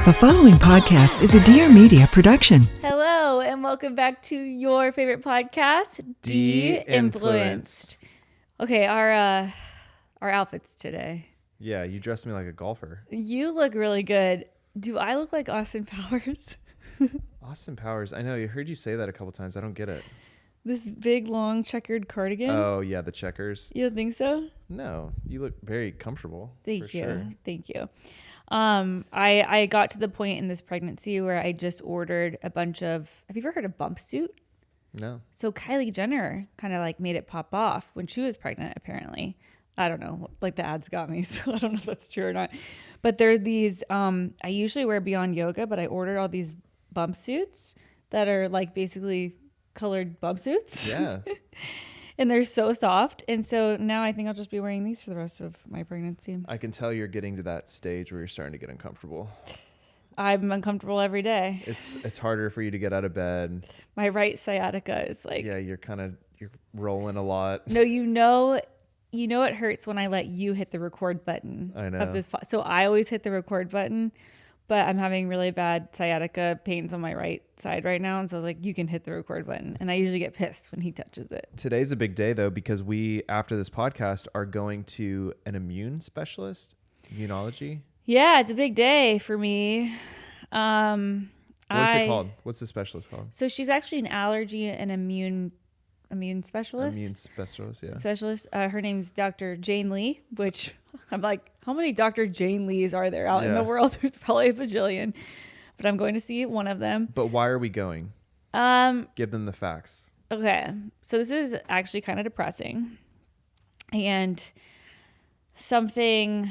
The following podcast is a Dear Media production. Hello, and welcome back to your favorite podcast, De-Influenced. Okay, our outfits today. Yeah, you dressed me like a golfer. You look really good. Do I look like Austin Powers? Austin Powers. I know. I heard you say that a couple times. I don't get it. This big, long, checkered cardigan? Oh, yeah, the checkers. You don't think so? No, you look very comfortable. Thank you. Sure. Thank you. I got to the point in this pregnancy where I just ordered a bunch of, have you ever heard of bump suit? No. So Kylie Jenner kind of like made it pop off when she was pregnant, apparently. I don't know, like the ads got me, so I don't know if that's true or not. But there are these, I usually wear Beyond Yoga, but I ordered all these bump suits that are like basically colored bump suits. Yeah. And they're so soft. And so now I think I'll just be wearing these for the rest of my pregnancy. I can tell you're getting to that stage where you're starting to get uncomfortable. I'm uncomfortable every day. It's harder for you to get out of bed. My right sciatica is like... Yeah, you're rolling a lot. No, you know it hurts when I let you hit the record button. I know. Of this. So I always hit the record button, but I'm having really bad sciatica pains on my right side right now. And so I was like, you can hit the record button. And I usually get pissed when he touches it. Today's a big day, though, because we, after this podcast, are going to an immune specialist, immunology. Yeah, it's a big day for me. What's it called? What's the specialist called? So she's actually an allergy and immune specialist. Immune specialist, yeah. Specialist. Her name's Dr. Jane Lee, which I'm like, how many Dr. Jane Lees are there out in the world? There's probably a bajillion, but I'm going to see one of them. But why are we going? Give them the facts. Okay. So this is actually kind of depressing and something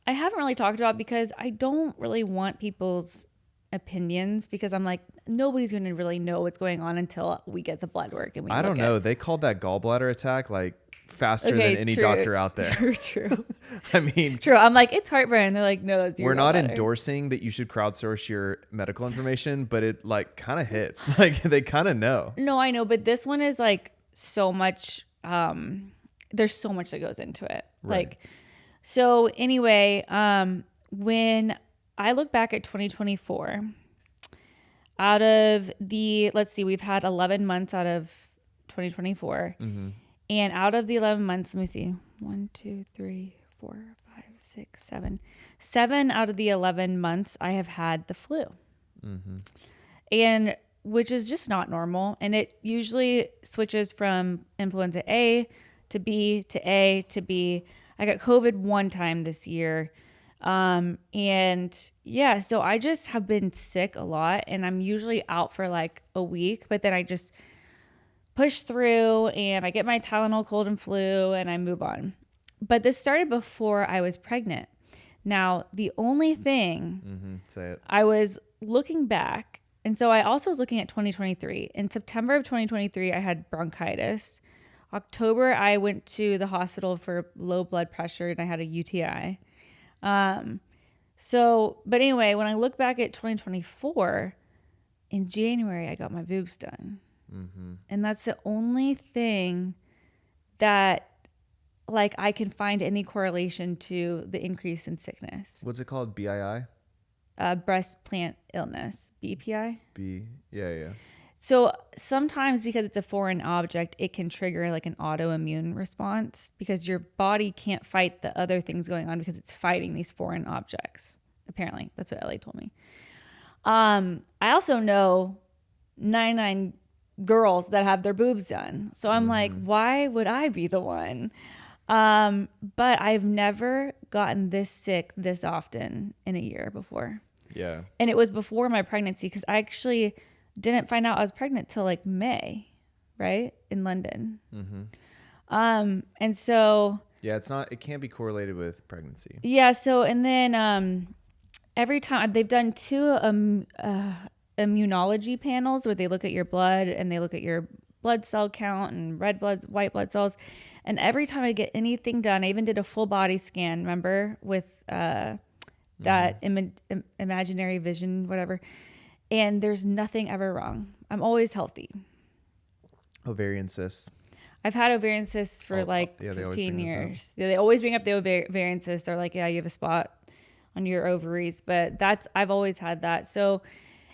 I haven't really talked about because I don't really want people's opinions because I'm like, nobody's going to really know what's going on until we get the blood work. And I don't know. They called that gallbladder attack like faster than any doctor out there. True. I mean, true. I'm like, it's heartburn. They're like, no, that's your we're not gallbladder. endorsing that you should crowdsource your medical information, but it like kind of hits. Like they kind of know. No, I know, but this one is like so much. There's so much that goes into it. Right. Like, so anyway, when I look back at 2024, out of the, let's see, we've had 11 months out of 2024. Mm-hmm. And out of the 11 months, let me see, 1, 2, 3, 4, 5, 6, 7. 7 out of the 11 months, I have had the flu. Mm-hmm. And which is just not normal. And it usually switches from influenza A to B to A to B. I got COVID one time this year. And yeah, so I just have been sick a lot and I'm usually out for like a week, but then I just push through and I get my Tylenol cold and flu and I move on. But this started before I was pregnant. Now, the only thing I was looking back, and so I also was looking at 2023. In September of 2023, I had bronchitis. October, I went to the hospital for low blood pressure and I had a UTI. But anyway, when I look back at 2024, in January, I got my boobs done. Mm-hmm. And that's the only thing that like I can find any correlation to the increase in sickness. What's it called? BII? Breast plant illness, BPI. Yeah. So sometimes because it's a foreign object, it can trigger like an autoimmune response because your body can't fight the other things going on because it's fighting these foreign objects. Apparently, that's what Ellie told me. I also know 99 girls that have their boobs done. So I'm like, why would I be the one? But I've never gotten this sick this often in a year before. Yeah. And it was before my pregnancy because I actually didn't find out I was pregnant till like May, right? In London. Mm-hmm. And so. Yeah, it can't be correlated with pregnancy. Yeah. So, and then every time they've done 2 immunology panels where they look at your blood and they look at your blood cell count and red blood, white blood cells. And every time I get anything done, I even did a full body scan, remember, with that imaginary vision, whatever. And there's nothing ever wrong. I'm always healthy. Ovarian cysts. I've had ovarian cysts for 15 years. Yeah, they always bring up the ovarian cysts. They're like, yeah, you have a spot on your ovaries, but I've always had that. So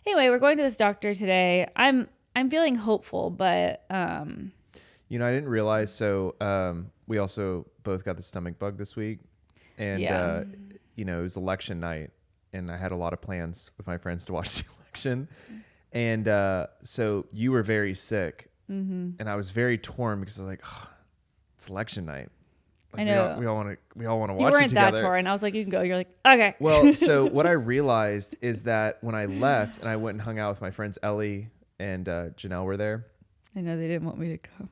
anyway, we're going to this doctor today. I'm feeling hopeful, but you know, I didn't realize. So we also both got the stomach bug this week, and you know, it was election night, and I had a lot of plans with my friends to watch the election, and so you were very sick, and I was very torn because I was like, oh, it's election night. Like, I know we all want to watch you it weren't together. that torn. I was like, you can go. You're like, okay. Well, so what I realized is that when I left and I went and hung out with my friends Ellie and Janelle were there. I know they didn't want me to come.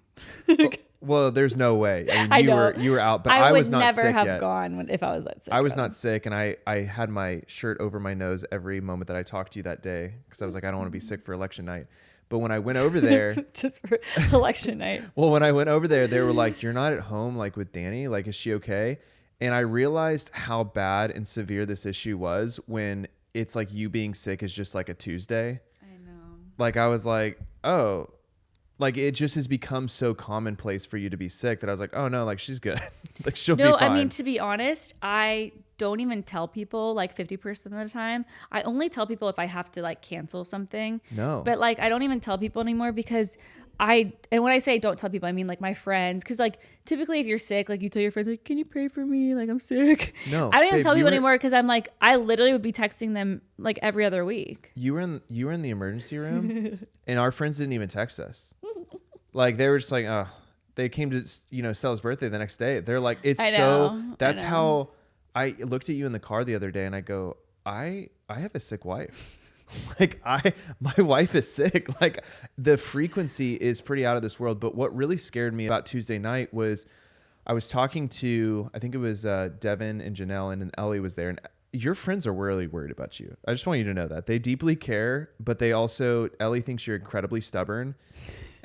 Well, there's no way. I mean, I know. you were out, but I was not sick yet. I would never have gone if I was that sick. I was not sick, and I had my shirt over my nose every moment that I talked to you that day because I was like, I don't want to be sick for election night. But when I went over there, just for election night. Well, when I went over there, they were like, "You're not at home, like with Dani. Like, is she okay?" And I realized how bad and severe this issue was when it's like you being sick is just like a Tuesday. I know. Like I was like, oh. Like it just has become so commonplace for you to be sick that I was like, oh no, like she's good. Like she'll be fine. No, I mean, to be honest, I don't even tell people like 50% of the time. I only tell people if I have to like cancel something. No. But like I don't even tell people anymore because and when I say don't tell people, I mean like my friends. Cause like typically if you're sick, like you tell your friends like, can you pray for me? Like I'm sick. No. I don't even tell people anymore because I'm like, I literally would be texting them like every other week. You were in the emergency room and our friends didn't even text us. Like they were just like, oh, they came to, you know, Stella's birthday the next day. They're like, that's how I looked at you in the car the other day and I go, I have a sick wife. Like my wife is sick. Like the frequency is pretty out of this world. But what really scared me about Tuesday night was I was talking to, I think it was Devin and Janelle and then Ellie was there. And your friends are really worried about you. I just want you to know that. They deeply care, but they also, Ellie thinks you're incredibly stubborn.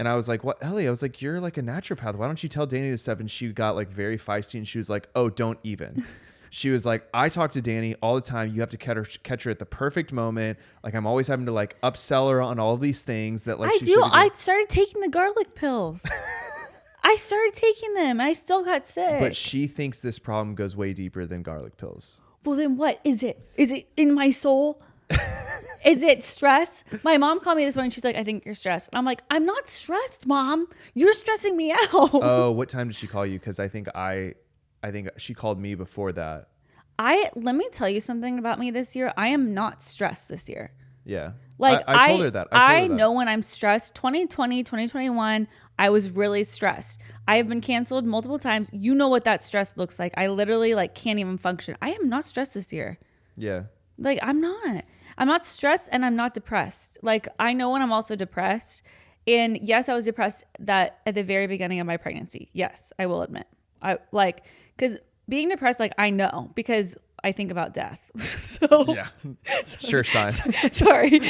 And I was like, what, Ellie? I was like, you're like a naturopath. Why don't you tell Dani this stuff? And she got like very feisty and she was like, oh, don't even. She was like, I talk to Dani all the time. You have to catch her at the perfect moment. Like I'm always having to like upsell her on all of these things that like I do. I started taking the garlic pills. I started taking them and I still got sick. But she thinks this problem goes way deeper than garlic pills. Well, then what is it? Is it in my soul? Is it stress? My mom called me this morning. She's like, I think you're stressed. And I'm like, I'm not stressed, Mom. You're stressing me out. Oh, what time did she call you? Because I think she called me before that. Let me tell you something about me this year. I am not stressed this year. Yeah. Like I told her that. I know when I'm stressed. 2020, 2021, I was really stressed. I have been canceled multiple times. You know what that stress looks like. I literally like can't even function. I am not stressed this year. Yeah. Like I'm not stressed and I'm not depressed. Like I know when I'm also depressed. And yes, I was depressed that at the very beginning of my pregnancy. Yes, I will admit. Cause being depressed, like I know because I think about death. So yeah, sure sign. Sorry.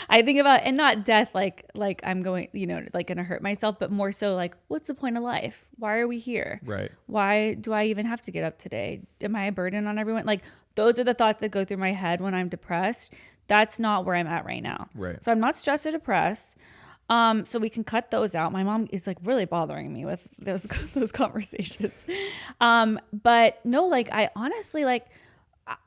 I think about, and not death like I'm going, you know, like gonna hurt myself, but more so like, what's the point of life? Why are we here? Right. Why do I even have to get up today? Am I a burden on everyone? Like those are the thoughts that go through my head when I'm depressed. That's not where I'm at right now. Right. So I'm not stressed or depressed. So we can cut those out. My mom is like really bothering me with those conversations. But no, like I honestly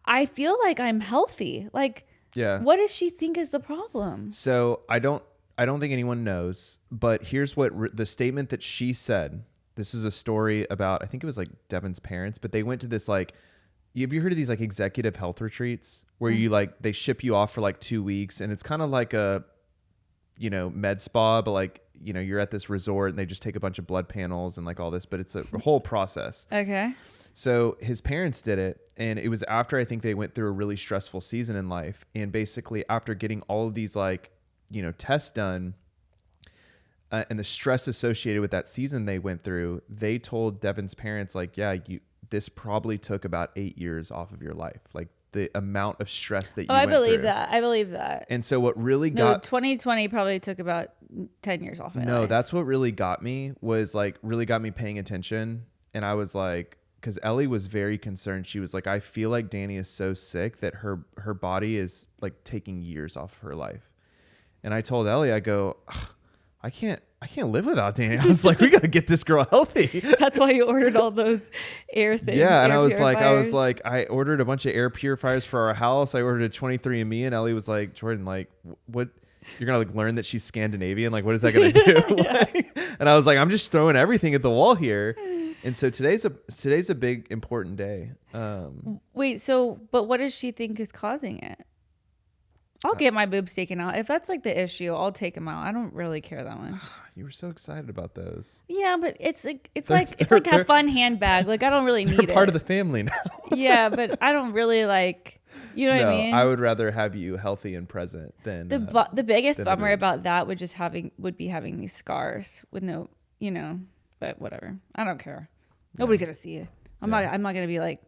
I feel like I'm healthy. Like, yeah. What does she think is the problem? So I don't think anyone knows, but here's what the statement that she said. This was a story about, I think it was like Devin's parents, but they went to this like, have you heard of these like executive health retreats where you like, they ship you off for like 2 weeks and it's kind of like a, you know, med spa, but like, you know, you're at this resort and they just take a bunch of blood panels and like all this, but it's a whole process. Okay. So his parents did it, and it was after I think they went through a really stressful season in life. And basically after getting all of these like, you know, tests done and the stress associated with that season they went through, they told Devin's parents like, yeah, this probably took about 8 years off of your life. Like the amount of stress that you went through. I believe that. And so what really 2020 probably took about 10 years off my life. That's what really got me paying attention. And I was like, because Ellie was very concerned. She was like, I feel like Dani is so sick that her body is like taking years off of her life. And I told Ellie, I go, I can't I can't live without Dani. I was like, we got to get this girl healthy. That's why you ordered all those air things. Yeah, and I was like, I ordered a bunch of air purifiers for our house. I ordered a 23andMe, and Ellie was like, Jordan, like, what? You're gonna like learn that she's Scandinavian. Like, what is that gonna do? Like, and I was like, I'm just throwing everything at the wall here. And so today's a big important day. Wait, but what does she think is causing it? I'll get my boobs taken out. If that's like the issue, I'll take them out. I don't really care that much. You were so excited about those. Yeah, but it's like a fun handbag. Like I don't really need it. Part of the family now. Yeah, but I don't really like. You know what I mean? I would rather have you healthy and present than the biggest bummer boobs. about that would be having these scars with no, but whatever. I don't care. Nobody's gonna see it. I'm not gonna be like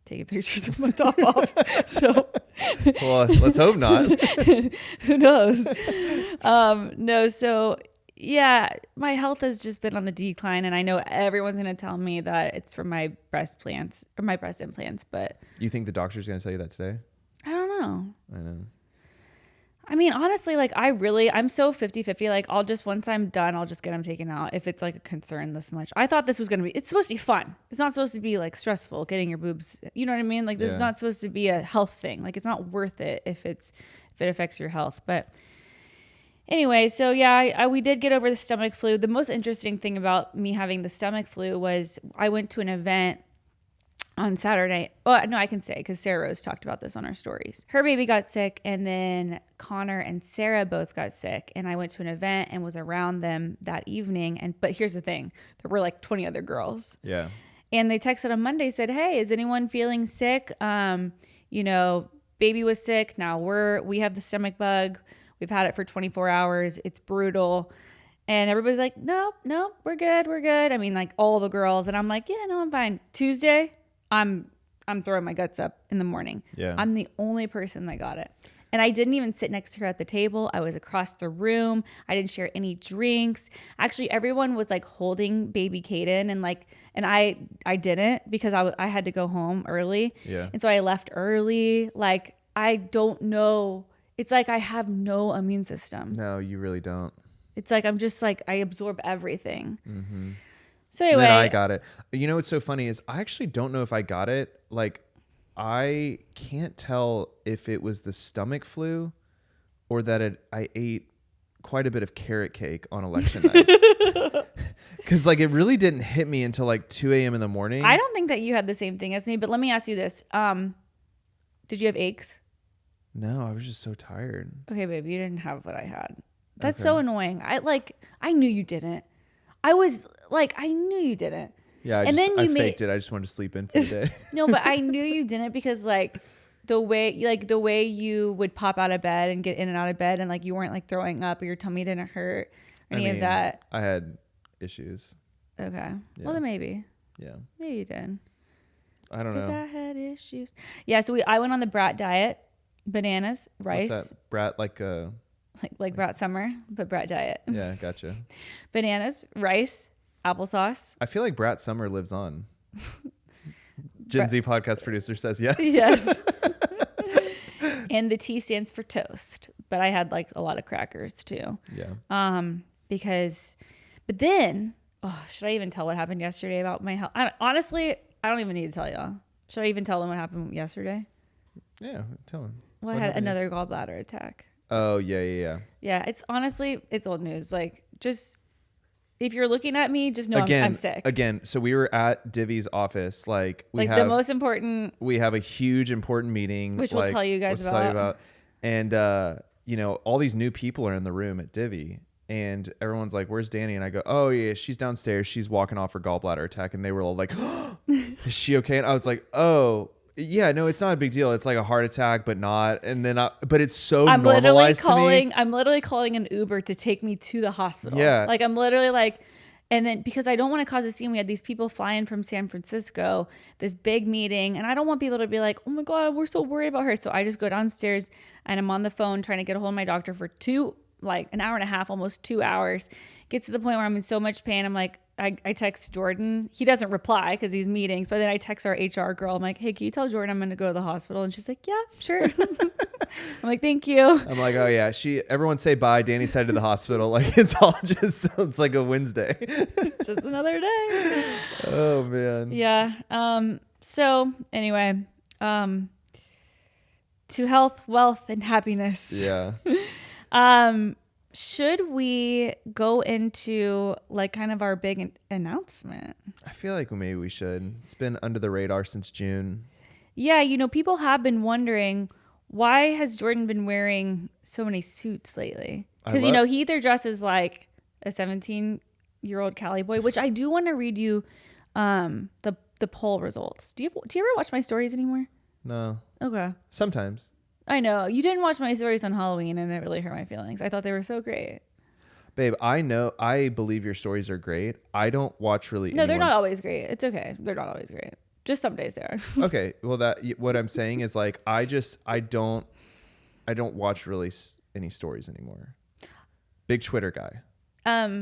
taking pictures of my top off. So well, let's hope not. Who knows? No, so yeah, my health has just been on the decline, and I know everyone's gonna tell me that it's from my breast implants, but you think the doctor's gonna tell you that today? I don't know. I know. I mean, honestly, like I'm so 50-50. Like once I'm done, I'll just get them taken out if it's like a concern this much. I thought this was it's supposed to be fun. It's not supposed to be like stressful getting your boobs. You know what I mean? Like this is not supposed to be a health thing. Like it's not worth it if it affects your health. But anyway, so yeah, we did get over the stomach flu. The most interesting thing about me having the stomach flu was I went to an event on Saturday. Well, no, I can say because Sarah Rose talked about this on our stories. Her baby got sick, and then Connor and Sarah both got sick. And I went to an event and was around them that evening. But here's the thing: there were like 20 other girls. Yeah. And they texted on Monday, said, "Hey, is anyone feeling sick? Baby was sick. Now we have the stomach bug. We've had it for 24 hours. It's brutal." And everybody's like, "No, we're good. We're good." I mean, like all the girls. And I'm like, "Yeah, no, I'm fine." Tuesday, I'm throwing my guts up in the morning. Yeah. I'm the only person that got it. And I didn't even sit next to her at the table. I was across the room. I didn't share any drinks. Actually, everyone was like holding baby Kaden and I didn't because I had to go home early. Yeah. And so I left early. Like, I don't know. It's like I have no immune system. No, you really don't. It's like I'm just like I absorb everything. Mm-hmm. So anyway, then I got it. You know what's so funny is I actually don't know if I got it. Like, I can't tell if it was the stomach flu or that I ate quite a bit of carrot cake on election night. Because like it really didn't hit me until like 2 a.m. in the morning. I don't think that you had the same thing as me, but let me ask you this: did you have aches? No, I was just so tired. Okay, babe, you didn't have what I had. That's so annoying. I knew you didn't. I knew you didn't. Yeah, I faked it. I just wanted to sleep in for the day. No, but I knew you didn't because like the way you would pop out of bed and get in and out of bed and like you weren't like throwing up or your tummy didn't hurt or any of that. I had issues. Okay. Yeah. Well, then maybe. Yeah. Maybe you did. I don't know. Because I had issues. Yeah, so I went on the brat diet. Bananas, rice. What's that? Brat like Brat Summer, but Brat diet. Yeah, gotcha. Bananas, rice, applesauce. I feel like Brat Summer lives on. Gen Z podcast producer says yes. Yes. And the T stands for toast. But I had like a lot of crackers too. Yeah. But then, should I even tell what happened yesterday about my health? Honestly, I don't even need to tell y'all. Should I even tell them what happened yesterday? Yeah, tell them. Well, I had another gallbladder attack. Oh, yeah. Yeah, it's old news. Like, just if you're looking at me, just know I'm sick. Again, so we were at Divi's office. Like, we have the most important. We have a huge important meeting, which we'll tell you guys about. And all these new people are in the room at Divi, and everyone's like, "Where's Dani?" And I go, "Oh yeah, she's downstairs. She's walking off her gallbladder attack." And they were all like, oh, "Is she okay?" And I was like, "Oh." Yeah, no, it's not a big deal. It's like a heart attack, but not. And then, but it's so normalized to me. I'm literally calling an Uber to take me to the hospital. Yeah. Like I'm literally like, and then because I don't want to cause a scene, we had these people flying from San Francisco, this big meeting. And I don't want people to be like, "Oh my God, we're so worried about her." So I just go downstairs and I'm on the phone trying to get a hold of my doctor for an hour and a half, almost 2 hours. Gets to the point where I'm in so much pain. I'm like, I text Jordan. He doesn't reply because he's meeting. So then I text our HR girl. I'm like, "Hey, can you tell Jordan I'm going to go to the hospital?" And she's like, "Yeah, sure." I'm like, thank you. I'm like, oh yeah. Everyone say bye. Dani's headed to the hospital. Like it's all just sounds like a Wednesday. It's just another day. Oh man. Yeah. So anyway, to health, wealth, and happiness. Yeah. Should we go into like kind of our big announcement? I feel like maybe we should. It's been under the radar since June. Yeah, people have been wondering, why has Jordan been wearing so many suits lately? Because, he either dresses like a 17-year-old Cali boy, which I do want to read you the poll results. Do you ever watch my stories anymore? No. Okay. Sometimes. I know. You didn't watch my stories on Halloween, and it really hurt my feelings. I thought they were so great. Babe, I believe your stories are great. I don't watch really. No, they're not always great. It's okay. They're not always great. Just some days they are. Okay. Well, what I'm saying is like, I don't watch really any stories anymore. Big Twitter guy.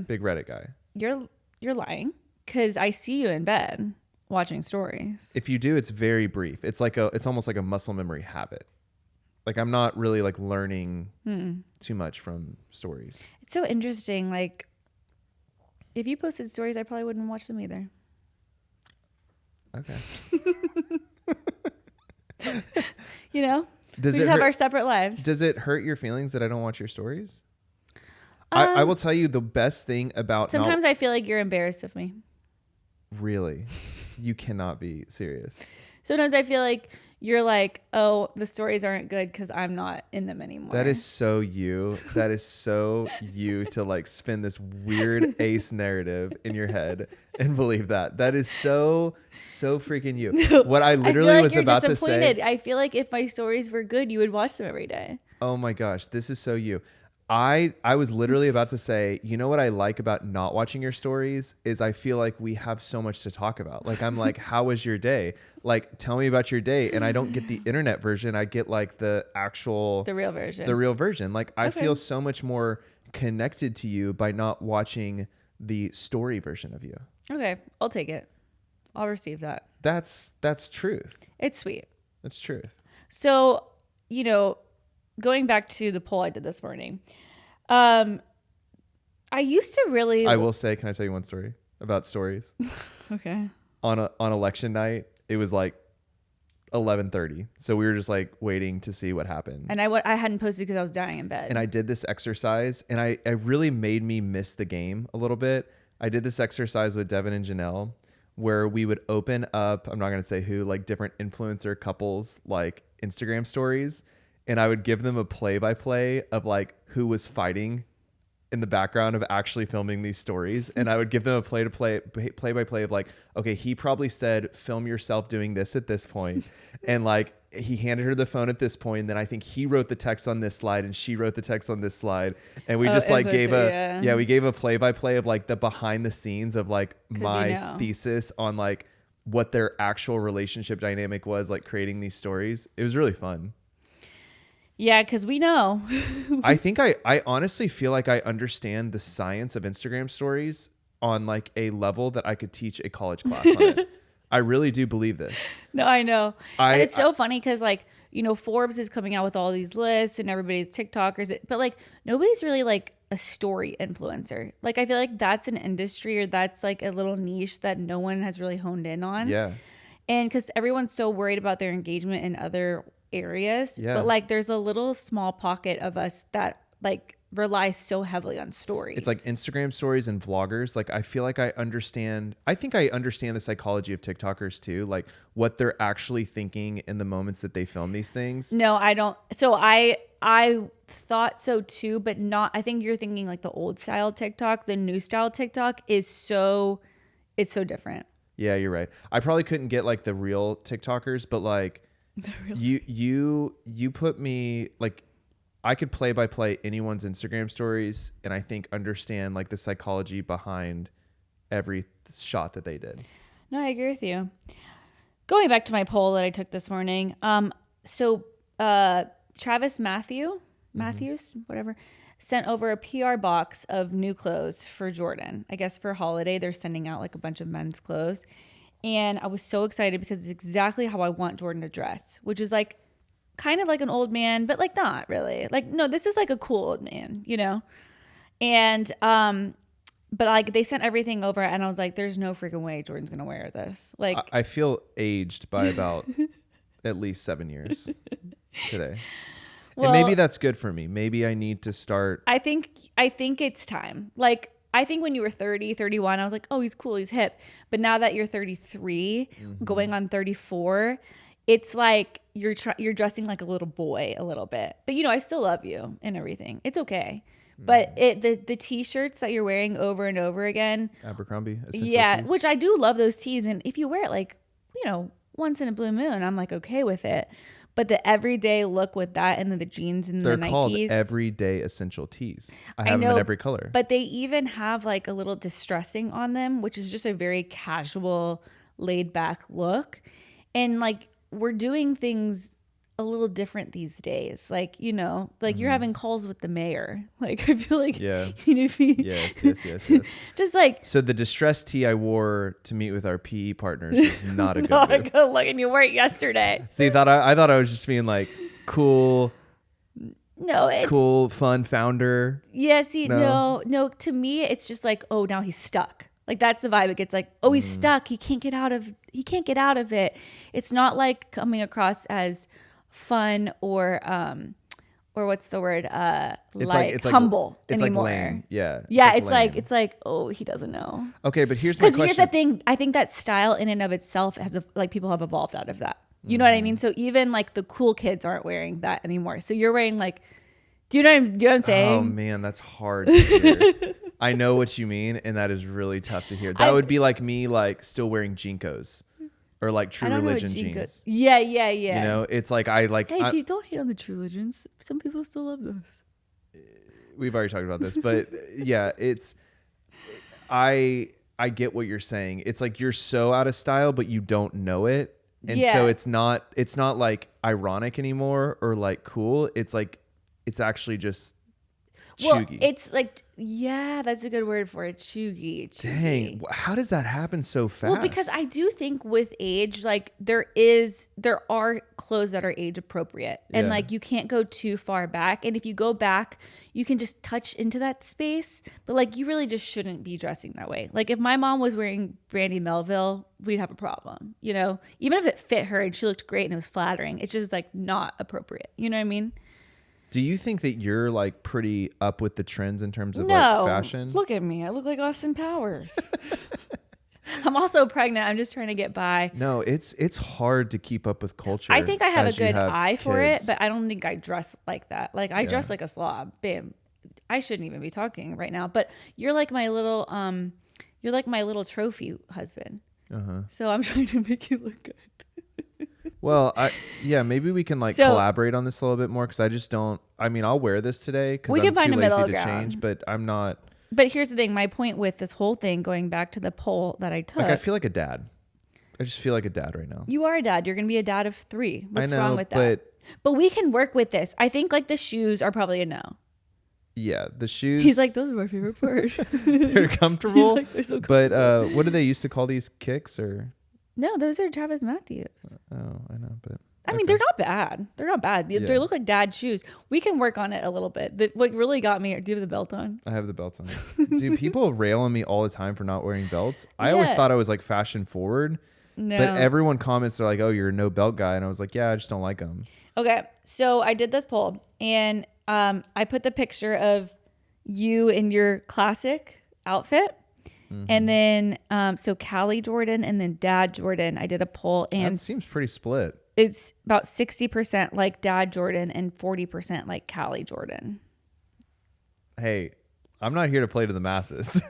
Big Reddit guy. You're lying, because I see you in bed watching stories. If you do, it's very brief. It's almost like a muscle memory habit. Like I'm not really like learning too much from stories. It's so interesting. Like if you posted stories, I probably wouldn't watch them either. Okay. We just have our separate lives. Does it hurt your feelings that I don't watch your stories? I will tell you the best thing about. Sometimes I feel like you're embarrassed of me. Really? You cannot be serious. Sometimes I feel like you're like, oh, the stories aren't good because I'm not in them anymore. That is so you. That is so you to like spin this weird ace narrative in your head and believe that. That is so freaking you. What I literally was about to say. I feel like if my stories were good, you would watch them every day. Oh my gosh, this is so you. I was literally about to say, you know what I like about not watching your stories is I feel like we have so much to talk about. Like I'm like, how was your day? Like tell me about your day. And I don't get the internet version. I get like the real version. Like I feel so much more connected to you by not watching the story version of you. Okay, I'll take it. I'll receive that. That's truth. It's sweet. It's truth. So, going back to the poll I did this morning, I used to really. I will say, can I tell you one story about stories? Okay. On election night, it was like 11:30, so we were just like waiting to see what happened. And I hadn't posted because I was dying in bed. And I did this exercise, and it really made me miss the game a little bit. I did this exercise with Devin and Janelle, where we would open up. I'm not gonna say who, like different influencer couples, like Instagram stories. And I would give them a play-by-play of like who was fighting in the background of actually filming these stories. And I would give them a play-by-play of like, okay, he probably said, film yourself doing this at this point. And like, he handed her the phone at this point. And then I think he wrote the text on this slide and she wrote the text on this slide. And we just like gave we gave a play-by-play of like the behind the scenes of like my thesis on like what their actual relationship dynamic was, like creating these stories. It was really fun. Yeah, because we know. I think I honestly feel like I understand the science of Instagram stories on like a level that I could teach a college class on it. I really do believe this. No, I know. And it's so funny because like, Forbes is coming out with all these lists and everybody's TikTokers, but like nobody's really like a story influencer. Like I feel like that's an industry or that's like a little niche that no one has really honed in on. Yeah. And because everyone's so worried about their engagement in other areas, but like there's a little small pocket of us that like rely so heavily on stories. It's like Instagram stories and vloggers. Like I feel like I think I understand the psychology of TikTokers too, like what they're actually thinking in the moments that they film these things. No, I don't. So I thought so too, but not. I think you're thinking like the old style TikTok. The new style TikTok is so different. Yeah, you're right. I probably couldn't get like the real TikTokers, but like you put me like I could play by play anyone's Instagram stories and I think understand like the psychology behind every shot that they did. No, I agree with you. Going back to my poll that I took this morning. So Travis Matthews, whatever, sent over a PR box of new clothes for Jordan. I guess for holiday, they're sending out like a bunch of men's clothes. And I was so excited because it's exactly how I want Jordan to dress, which is like kind of like an old man, but like not really. Like, no, this is like a cool old man, you know? And, but like they sent everything over and I was like, there's no freaking way Jordan's going to wear this. Like, I feel aged by about at least 7 years today. Well, and maybe that's good for me. Maybe I need to start. I think it's time. Like, I think when you were 30, 31, I was like, oh, he's cool, he's hip. But now that you're 33, going on 34, it's like you're dressing like a little boy a little bit. But, you know, I still love you and everything. It's okay. But the T-shirts that you're wearing over and over again. Abercrombie. Yeah, tees. Which I do love those tees. And if you wear it like, you know, once in a blue moon, I'm like okay with it. But the everyday look with that and then the jeans and they're the Nikes. They're called everyday essential tees. I have them in every color. But they even have like a little distressing on them, which is just a very casual, laid back look. And like we're doing things a little different these days. Like, you know, like you're having calls with the mayor. Like I feel like, yeah. You know, Yes. Just like. So the distressed tee I wore to meet with our PE partners is not a good not move. a good look, and you wore it yesterday. See, I thought I was just being like cool. No, it's cool, fun founder. Yeah, see, no. To me, it's just like, oh, now he's stuck. Like that's the vibe. It gets like, oh, he's stuck. He can't get out of it. It's not like coming across as fun or what's the word? It's humble it's anymore. Like lame. Yeah. Yeah, it's like, oh, he doesn't know. Okay, but here's my question. Because here's the thing. I think that style in and of itself like people have evolved out of that. You know what I mean? So even like the cool kids aren't wearing that anymore. So you're wearing like, do you know what I'm saying? Oh man, that's hard to hear. I know what you mean, and that is really tough to hear. That would be like me like still wearing Jinkos or like True Religion jeans. Yeah. You know, it's like Hey, don't hate on the True Religions. Some people still love those. We've already talked about this, but yeah, I get what you're saying. It's like you're so out of style, but you don't know it. And so it's not like ironic anymore or like cool. It's like, it's actually just chuggy. It's like, yeah, that's a good word for it. Chuggy. Dang. How does that happen so fast? Well, because I do think with age, like there are clothes that are age appropriate and like you can't go too far back. And if you go back, you can just touch into that space. But like you really just shouldn't be dressing that way. Like if my mom was wearing Brandy Melville, we'd have a problem, you know, even if it fit her and she looked great and it was flattering, it's just like not appropriate. You know what I mean? Do you think that you're like pretty up with the trends in terms of like fashion? Look at me. I look like Austin Powers. I'm also pregnant. I'm just trying to get by. No, it's hard to keep up with culture. I think I have a good eye for it, but I don't think I dress like that. Like I dress like a slob. Bam. I shouldn't even be talking right now, but you're like my little trophy husband. So I'm trying to make you look good. Well, maybe we can like collaborate on this a little bit more because I just don't. I mean, I'll wear this today because I'm too lazy to change, but I'm not. But here's the thing: my point with this whole thing, going back to the poll that I took, like I feel like a dad. I just feel like a dad right now. You are a dad. You're gonna be a dad of 3. What's wrong with that? But we can work with this. I think like the shoes are probably a no. Yeah, the shoes. He's like, those are my favorite part. They're comfortable. Like, they're so comfortable. But what do they used to call these, kicks or? No, those are Travis Matthews. Oh, I know, but I mean, they're not bad. They're not bad. They look like dad shoes. We can work on it a little bit. What really got me, do you have the belt on? I have the belt on. Dude, people rail on me all the time for not wearing belts. I always thought I was like fashion forward. No. But everyone comments, they're like, oh, you're a no belt guy. And I was like, yeah, I just don't like them. Okay. So I did this poll and I put the picture of you in your classic outfit. And then, so Callie Jordan and then Dad Jordan, I did a poll and that seems pretty split. It's about 60% like Dad Jordan and 40% like Callie Jordan. Hey, I'm not here to play to the masses.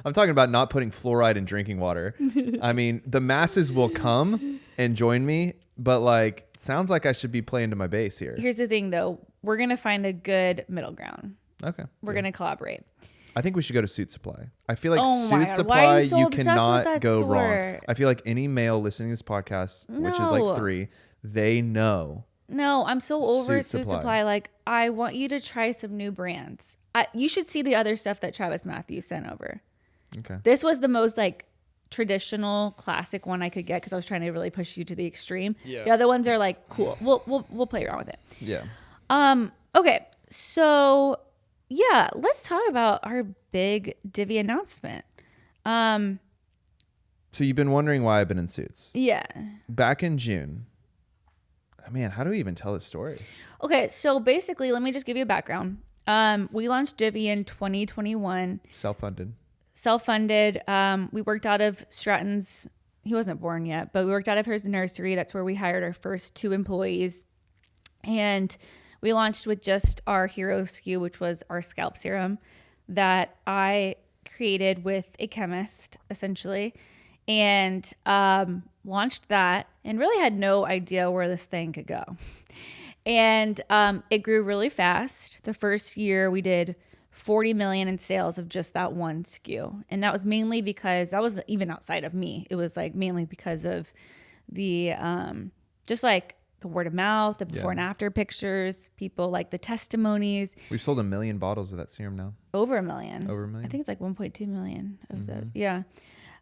I'm talking about not putting fluoride in drinking water. I mean, the masses will come and join me, but like, sounds like I should be playing to my base here. Here's the thing though. We're going to find a good middle ground. Okay. We're going to collaborate. I think we should go to Suit Supply. I feel like Suit Supply, you cannot go wrong. I feel like any male listening to this podcast, which is like 3, they know. No, I'm so over Suit Supply. Like, I want you to try some new brands. You should see the other stuff that Travis Matthews sent over. Okay. This was the most like traditional classic one I could get because I was trying to really push you to the extreme. Yeah. The other ones are like cool. We'll play around with it. Yeah. Okay. So yeah, let's talk about our big Divi announcement. So you've been wondering why I've been in suits. Yeah. Back in June. Man, how do we even tell this story? Okay, so basically, let me just give you a background. We launched Divi in 2021. Self-funded. We worked out of Stratton's. He wasn't born yet, but we worked out of his nursery. That's where we hired our first 2 employees. And we launched with just our hero SKU, which was our scalp serum that I created with a chemist, essentially. And launched that and really had no idea where this thing could go. And it grew really fast. The first year we did 40 million in sales of just that one SKU. And that was mainly because that was even outside of me. It was like mainly because of the just like the word of mouth, the before and after pictures, people like the testimonies. We've sold 1 million bottles of that serum now. Over a million. I think it's like 1.2 million of those. Yeah.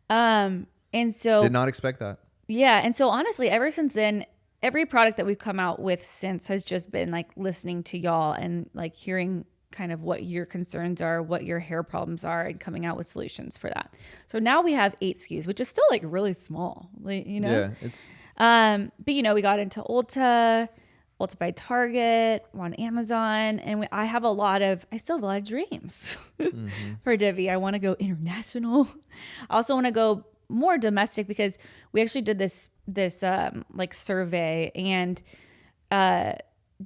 And so did not expect that. Yeah. And so honestly, ever since then, every product that we've come out with since has just been like listening to y'all and like hearing kind of what your concerns are, what your hair problems are, and coming out with solutions for that. So now we have 8 SKUs, which is still like really small, you know? Yeah. It's, but you know, we got into Ulta by Target, on Amazon, and I still have a lot of dreams for Divi. I want to go international. I also want to go more domestic because we actually did this like survey, and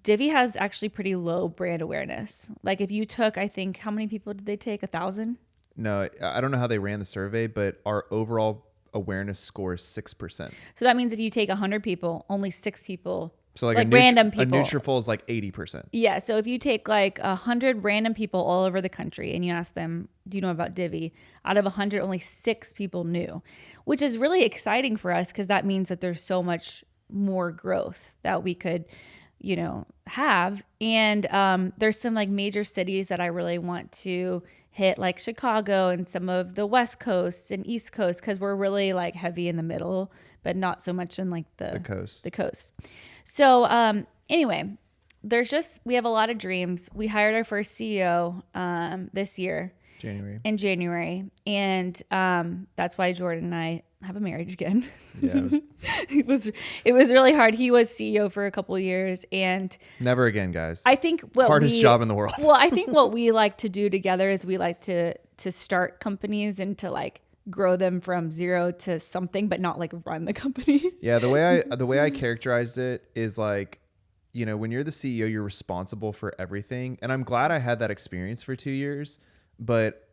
Divi has actually pretty low brand awareness. Like if you took, I think, how many people did they take? 1,000? No, I don't know how they ran the survey, but our overall awareness score is 6%. So that means if you take 100 people, only 6 people. So like random people. A Nutrafol is like 80%. Yeah. So if you take like 100 random people all over the country and you ask them, do you know about Divi? Out of 100, only 6 people knew, which is really exciting for us because that means that there's so much more growth that we could, you know, have. And there's some like major cities that I really want to hit, like Chicago and some of the West Coast and East Coast, because we're really like heavy in the middle, but not so much in like the coast. So anyway, we have a lot of dreams. We hired our first CEO this year. In January. And that's why Jordan and I have a marriage again. Yeah. It was really hard. He was CEO for a couple of years, and never again, guys. I think hardest job in the world. Well, I think what we like to do together is we like to start companies and to like grow them from 0 to something, but not like run the company. Yeah, the way I characterized it is like, you know, when you're the CEO, you're responsible for everything. And I'm glad I had that experience for 2 years, but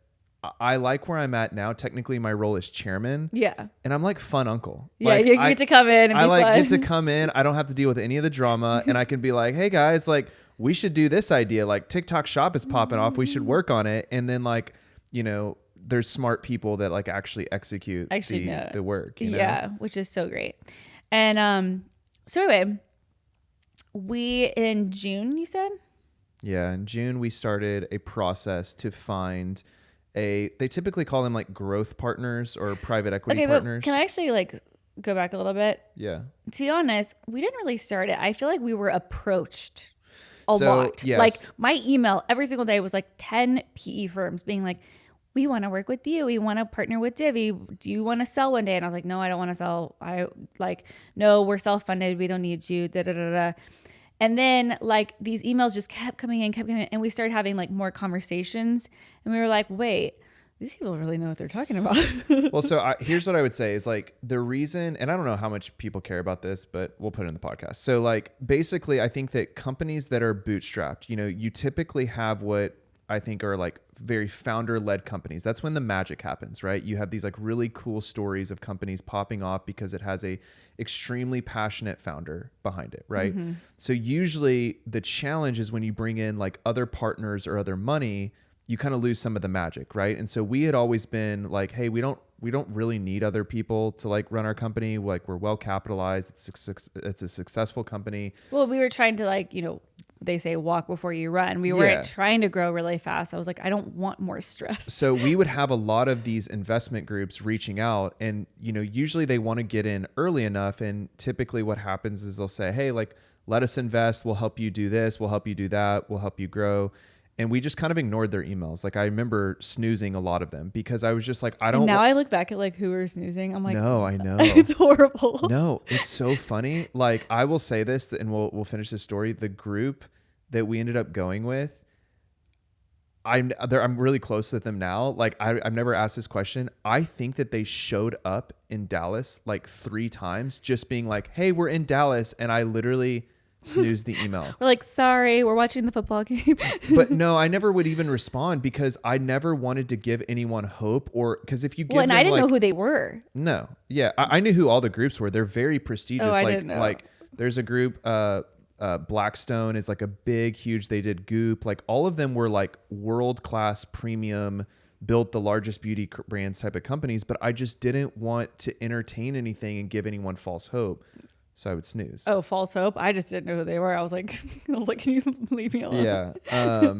I like where I'm at now. Technically, my role is chairman. Yeah. And I'm like fun uncle. Yeah, like, you get to come in and be fun. Get to come in. I don't have to deal with any of the drama. And I can be like, hey guys, like we should do this idea. Like TikTok shop is popping off. We should work on it. And then like, you know, there's smart people that like actually execute the work. You know? Yeah, which is so great. And so anyway, in June, you said? Yeah, in June we started a process to find they typically call them like growth partners or private equity partners. But can I actually like go back a little bit? Yeah. To be honest, we didn't really start it. I feel like we were approached a lot. Yes. Like my email every single day was like 10 PE firms being like, we want to work with you. We want to partner with Divi. Do you want to sell one day? And I was like, no, I don't want to sell. No, we're self-funded. We don't need you. Da, da, da, da. And then like these emails just kept coming in. And we started having like more conversations. And we were like, wait, these people really know what they're talking about. Well, so here's what I would say is like the reason, and I don't know how much people care about this, but we'll put it in the podcast. So like basically I think that companies that are bootstrapped, you know, you typically have what I think are like very founder-led companies. That's when the magic happens, right? You have these like really cool stories of companies popping off because it has a extremely passionate founder behind it, right? Mm-hmm. So usually the challenge is when you bring in like other partners or other money, you kind of lose some of the magic, right? And so we had always been like, hey, we don't really need other people to like run our company. Like we're well capitalized. It's a successful company. Well, we were trying to like, you know, they say walk before you run. We weren't trying to grow really fast. I was like, I don't want more stress. So we would have a lot of these investment groups reaching out, and usually they want to get in early enough. And typically what happens is they'll say, hey, like, let us invest. We'll help you do this. We'll help you do that. We'll help you grow. And we just kind of ignored their emails. Like, I remember snoozing a lot of them because I was just like, I don't. And now I look back at like who we're snoozing. I'm like, no, I know. It's horrible. No, it's so funny. Like, I will say this, and we'll finish this story. The group that we ended up going with, I'm really close with them now. Like, I've never asked this question. I think that they showed up in Dallas like 3 times, just being like, hey, we're in Dallas. And I literally snoozed the email. We're like, sorry, we're watching the football game. But no, I never would even respond because I never wanted to give anyone hope, or because if you give and them, I didn't like, know who they were. No. Yeah. I knew who all the groups were. They're very prestigious. I didn't know. Like there's a group, Blackstone is like a big, huge, they did Goop. Like all of them were like world-class premium, built the largest beauty brands type of companies, but I just didn't want to entertain anything and give anyone false hope. So I would snooze. Oh, false hope. I just didn't know who they were. I was like, can you leave me alone? Yeah.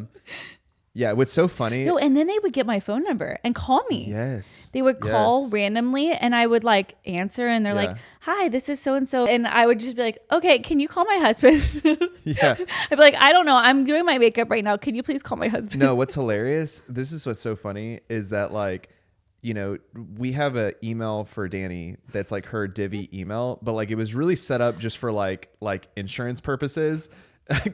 Yeah. What's so funny. No, and then they would get my phone number and call me. Yes. They would call randomly and I would like answer and they're like, hi, this is so-and-so. And I would just be like, okay, can you call my husband? Yeah. I'd be like, I don't know. I'm doing my makeup right now. Can you please call my husband? No, what's hilarious. This is what's so funny is that like, we have an email for Dani that's like her Divi email, but like it was really set up just for like insurance purposes.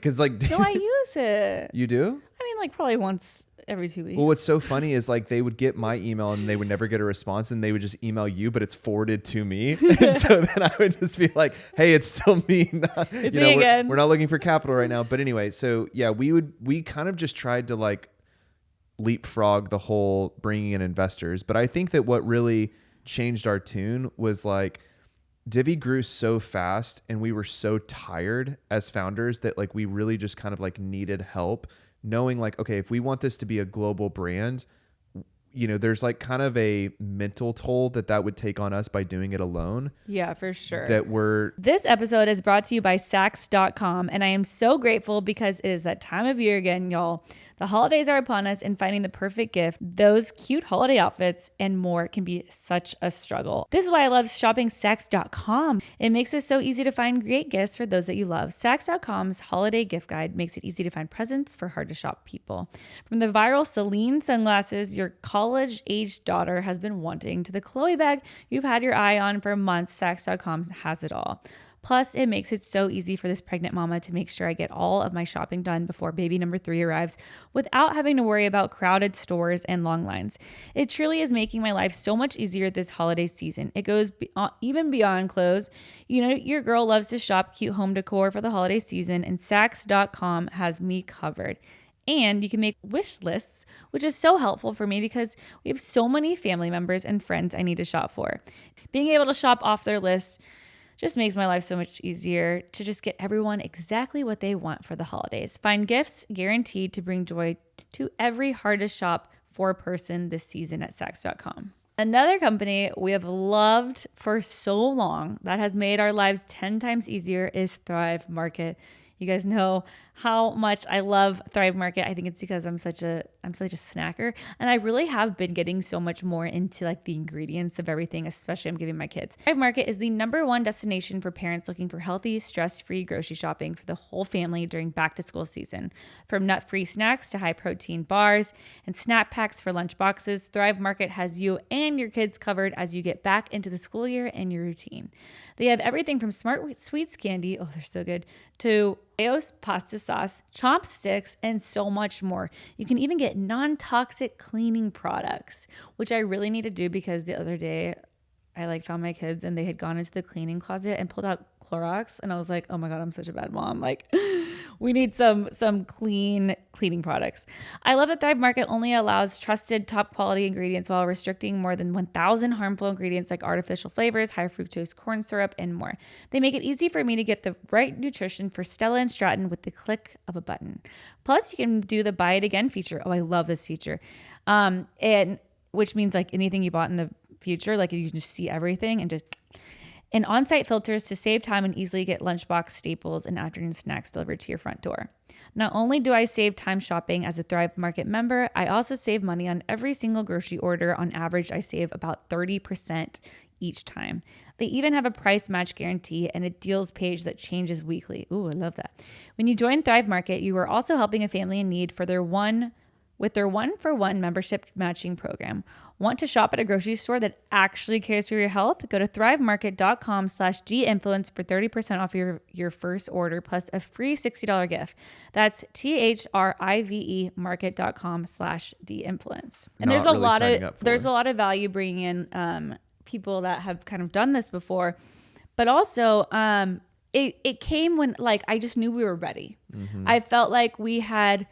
Cause like, no, I use it. You do? I mean, like probably once every 2 weeks. Well, what's so funny is like they would get my email and they would never get a response, and they would just email you, but it's forwarded to me. And so then I would just be like, hey, it's still me. It's me again. We're not looking for capital right now. But anyway, so yeah, we kind of just tried to like leapfrog the whole bringing in investors. But I think that what really changed our tune was like Divi grew so fast and we were so tired as founders that like we really just kind of like needed help, knowing like, okay, if we want this to be a global brand, there's like kind of a mental toll that would take on us by doing it alone. Yeah, for sure. This episode is brought to you by Saks.com, and I am so grateful because it is that time of year again, y'all. The holidays are upon us, and finding the perfect gift, those cute holiday outfits, and more can be such a struggle. This is why I love shopping Saks.com. It makes it so easy to find great gifts for those that you love. Saks.com's holiday gift guide makes it easy to find presents for hard-to-shop people. From the viral Celine sunglasses your college-aged daughter has been wanting to the Chloe bag you've had your eye on for months, Saks.com has it all. Plus, it makes it so easy for this pregnant mama to make sure I get all of my shopping done before baby number 3 arrives without having to worry about crowded stores and long lines. It truly is making my life so much easier this holiday season. It goes even beyond clothes. Your girl loves to shop cute home decor for the holiday season, and Saks.com has me covered. And you can make wish lists, which is so helpful for me because we have so many family members and friends I need to shop for. Being able to shop off their list just makes my life so much easier to just get everyone exactly what they want for the holidays. Find gifts guaranteed to bring joy to every hard-to-shop for person this season at Saks.com. Another company we have loved for so long that has made our lives 10 times easier is Thrive Market. You guys know how much I love Thrive Market. I think it's because I'm such a snacker, and I really have been getting so much more into like the ingredients of everything, especially I'm giving my kids. Thrive Market is the #1 destination for parents looking for healthy, stress-free grocery shopping for the whole family during back-to-school season. From nut-free snacks to high-protein bars and snack packs for lunch boxes, Thrive Market has you and your kids covered as you get back into the school year and your routine. They have everything from Smart Sweets candy, oh, they're so good, to Oreos pasta sauce, chopsticks, and so much more. You can even get non-toxic cleaning products, which I really need to do because the other day I found my kids and they had gone into the cleaning closet and pulled out Clorox, and I was like, oh my God, I'm such a bad mom. Like, we need some clean cleaning products. I love that Thrive Market only allows trusted top quality ingredients while restricting more than 1,000 harmful ingredients like artificial flavors, high fructose corn syrup, and more. They make it easy for me to get the right nutrition for Stella and Stratton with the click of a button. Plus, you can do the buy it again feature. Oh, I love this feature. And which means like anything you bought in the future, like you can just see everything and just... and on-site filters to save time and easily get lunchbox staples and afternoon snacks delivered to your front door. Not only do I save time shopping as a Thrive Market member, I also save money on every single grocery order. On average, I save about 30% each time. They even have a price match guarantee and a deals page that changes weekly. Ooh, I love that. When you join Thrive Market, you are also helping a family in need with their 1-for-1 membership matching program. Want to shop at a grocery store that actually cares for your health? Go to thrivemarket.com/dinfluence for 30% off your first order plus a free $60 gift. That's THRIVE market.com/dinfluence. And there's a lot of value bringing in people that have kind of done this before, but also it came when like I just knew we were ready. I felt like we had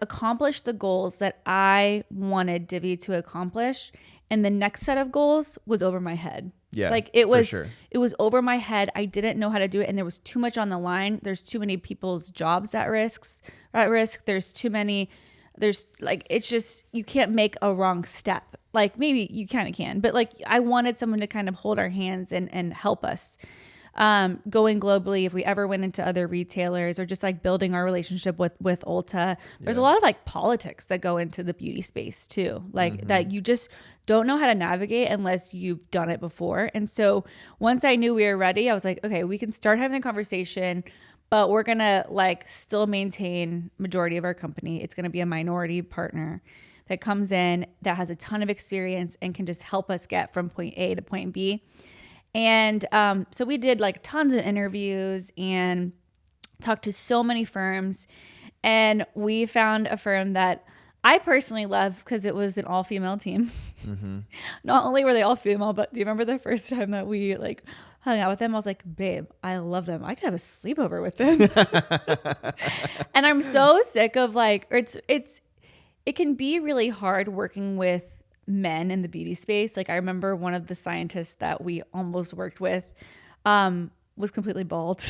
accomplished the goals that I wanted Divi to accomplish, and the next set of goals was over my head. Yeah, like it was over my head. I didn't know how to do it, and there was too much on the line. There's too many people's jobs at risk. There's too many. There's like, it's just, you can't make a wrong step. Like maybe you kind of can, but like I wanted someone to kind of hold our hands and help us. Going globally, if we ever went into other retailers, or just like building our relationship with Ulta, there's a lot of like politics that go into the beauty space too, like that you just don't know how to navigate unless you've done it before. And so once I knew we were ready, I was like, okay, we can start having the conversation, but we're gonna like still maintain majority of our company. It's gonna be a minority partner that comes in that has a ton of experience and can just help us get from point A to point B. And so we did like tons of interviews and talked to so many firms. And we found a firm that I personally love because it was an all-female team. Not only were they all female, but do you remember the first time that we like hung out with them? I was like, babe, I love them. I could have a sleepover with them. And I'm so sick of like, it can be really hard working with men in the beauty space. Like I remember one of the scientists that we almost worked with was completely bald.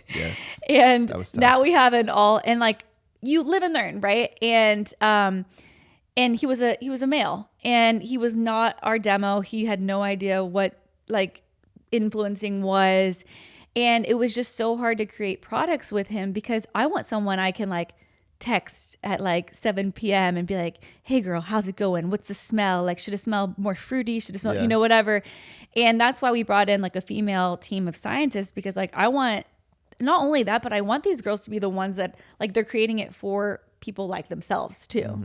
Yes. And now we have an all, and like you live and learn, right? And he was a male, and he was not our demo. He had no idea what like influencing was. And it was just so hard to create products with him because I want someone I can like text at like 7 p.m. and be like, hey girl, how's it going? What's the smell? Like, should it smell more fruity? Should it smell, whatever. And that's why we brought in like a female team of scientists, because like I want not only that, but I want these girls to be the ones that like they're creating it for people like themselves too,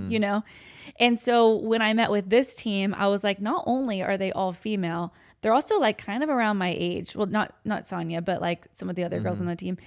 And so when I met with this team, I was like, not only are they all female, they're also like kind of around my age. Well, not Sonia, but like some of the other girls on the team.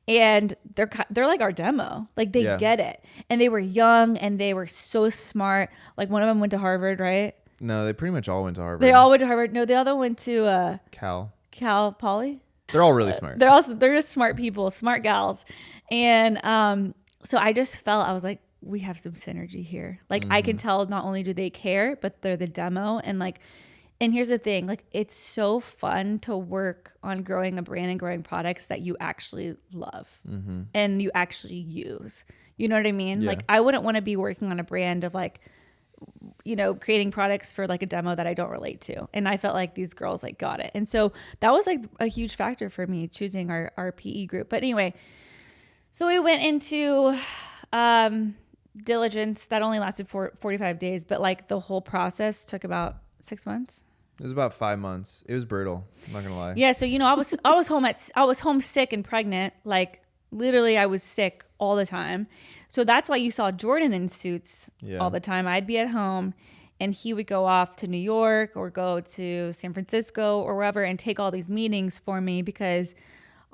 And they're like our demo. Like they get it. And they were young and they were so smart. Like one of them went to Harvard, right? No, they pretty much all went to Harvard. They all went to Harvard. No, the other went to Cal Poly. They're all really smart. They're just smart people, smart gals. And so I just felt, I was like, we have some synergy here. Like I can tell not only do they care, but they're the demo. And like, and here's the thing, like it's so fun to work on growing a brand and growing products that you actually love and you actually use. You know what I mean? Yeah. Like I wouldn't want to be working on a brand of like, creating products for like a demo that I don't relate to. And I felt like these girls like got it. And so that was like a huge factor for me choosing our PE group. But anyway, so we went into diligence that only lasted for 45 days, but like the whole process took about 6 months. It was about 5 months. It was brutal. I'm not gonna lie. Yeah. So, I was home sick and pregnant. Like literally I was sick all the time. So that's why you saw Jordan in suits all the time. I'd be at home and he would go off to New York or go to San Francisco or wherever and take all these meetings for me because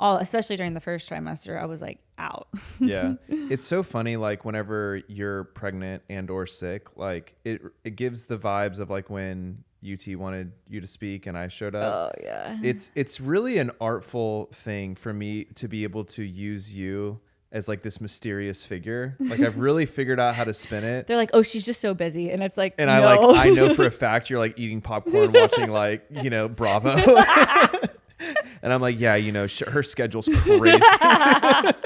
especially during the first trimester, I was like out. Yeah. It's so funny. Like whenever you're pregnant and or sick, like it gives the vibes of like when UT wanted you to speak and I showed up. Oh yeah. It's really an artful thing for me to be able to use you as like this mysterious figure. Like I've really figured out how to spin it. They're like, oh, she's just so busy. And it's like, and no. I know for a fact you're like eating popcorn, watching like, Bravo. And I'm like, yeah, her schedule's crazy. That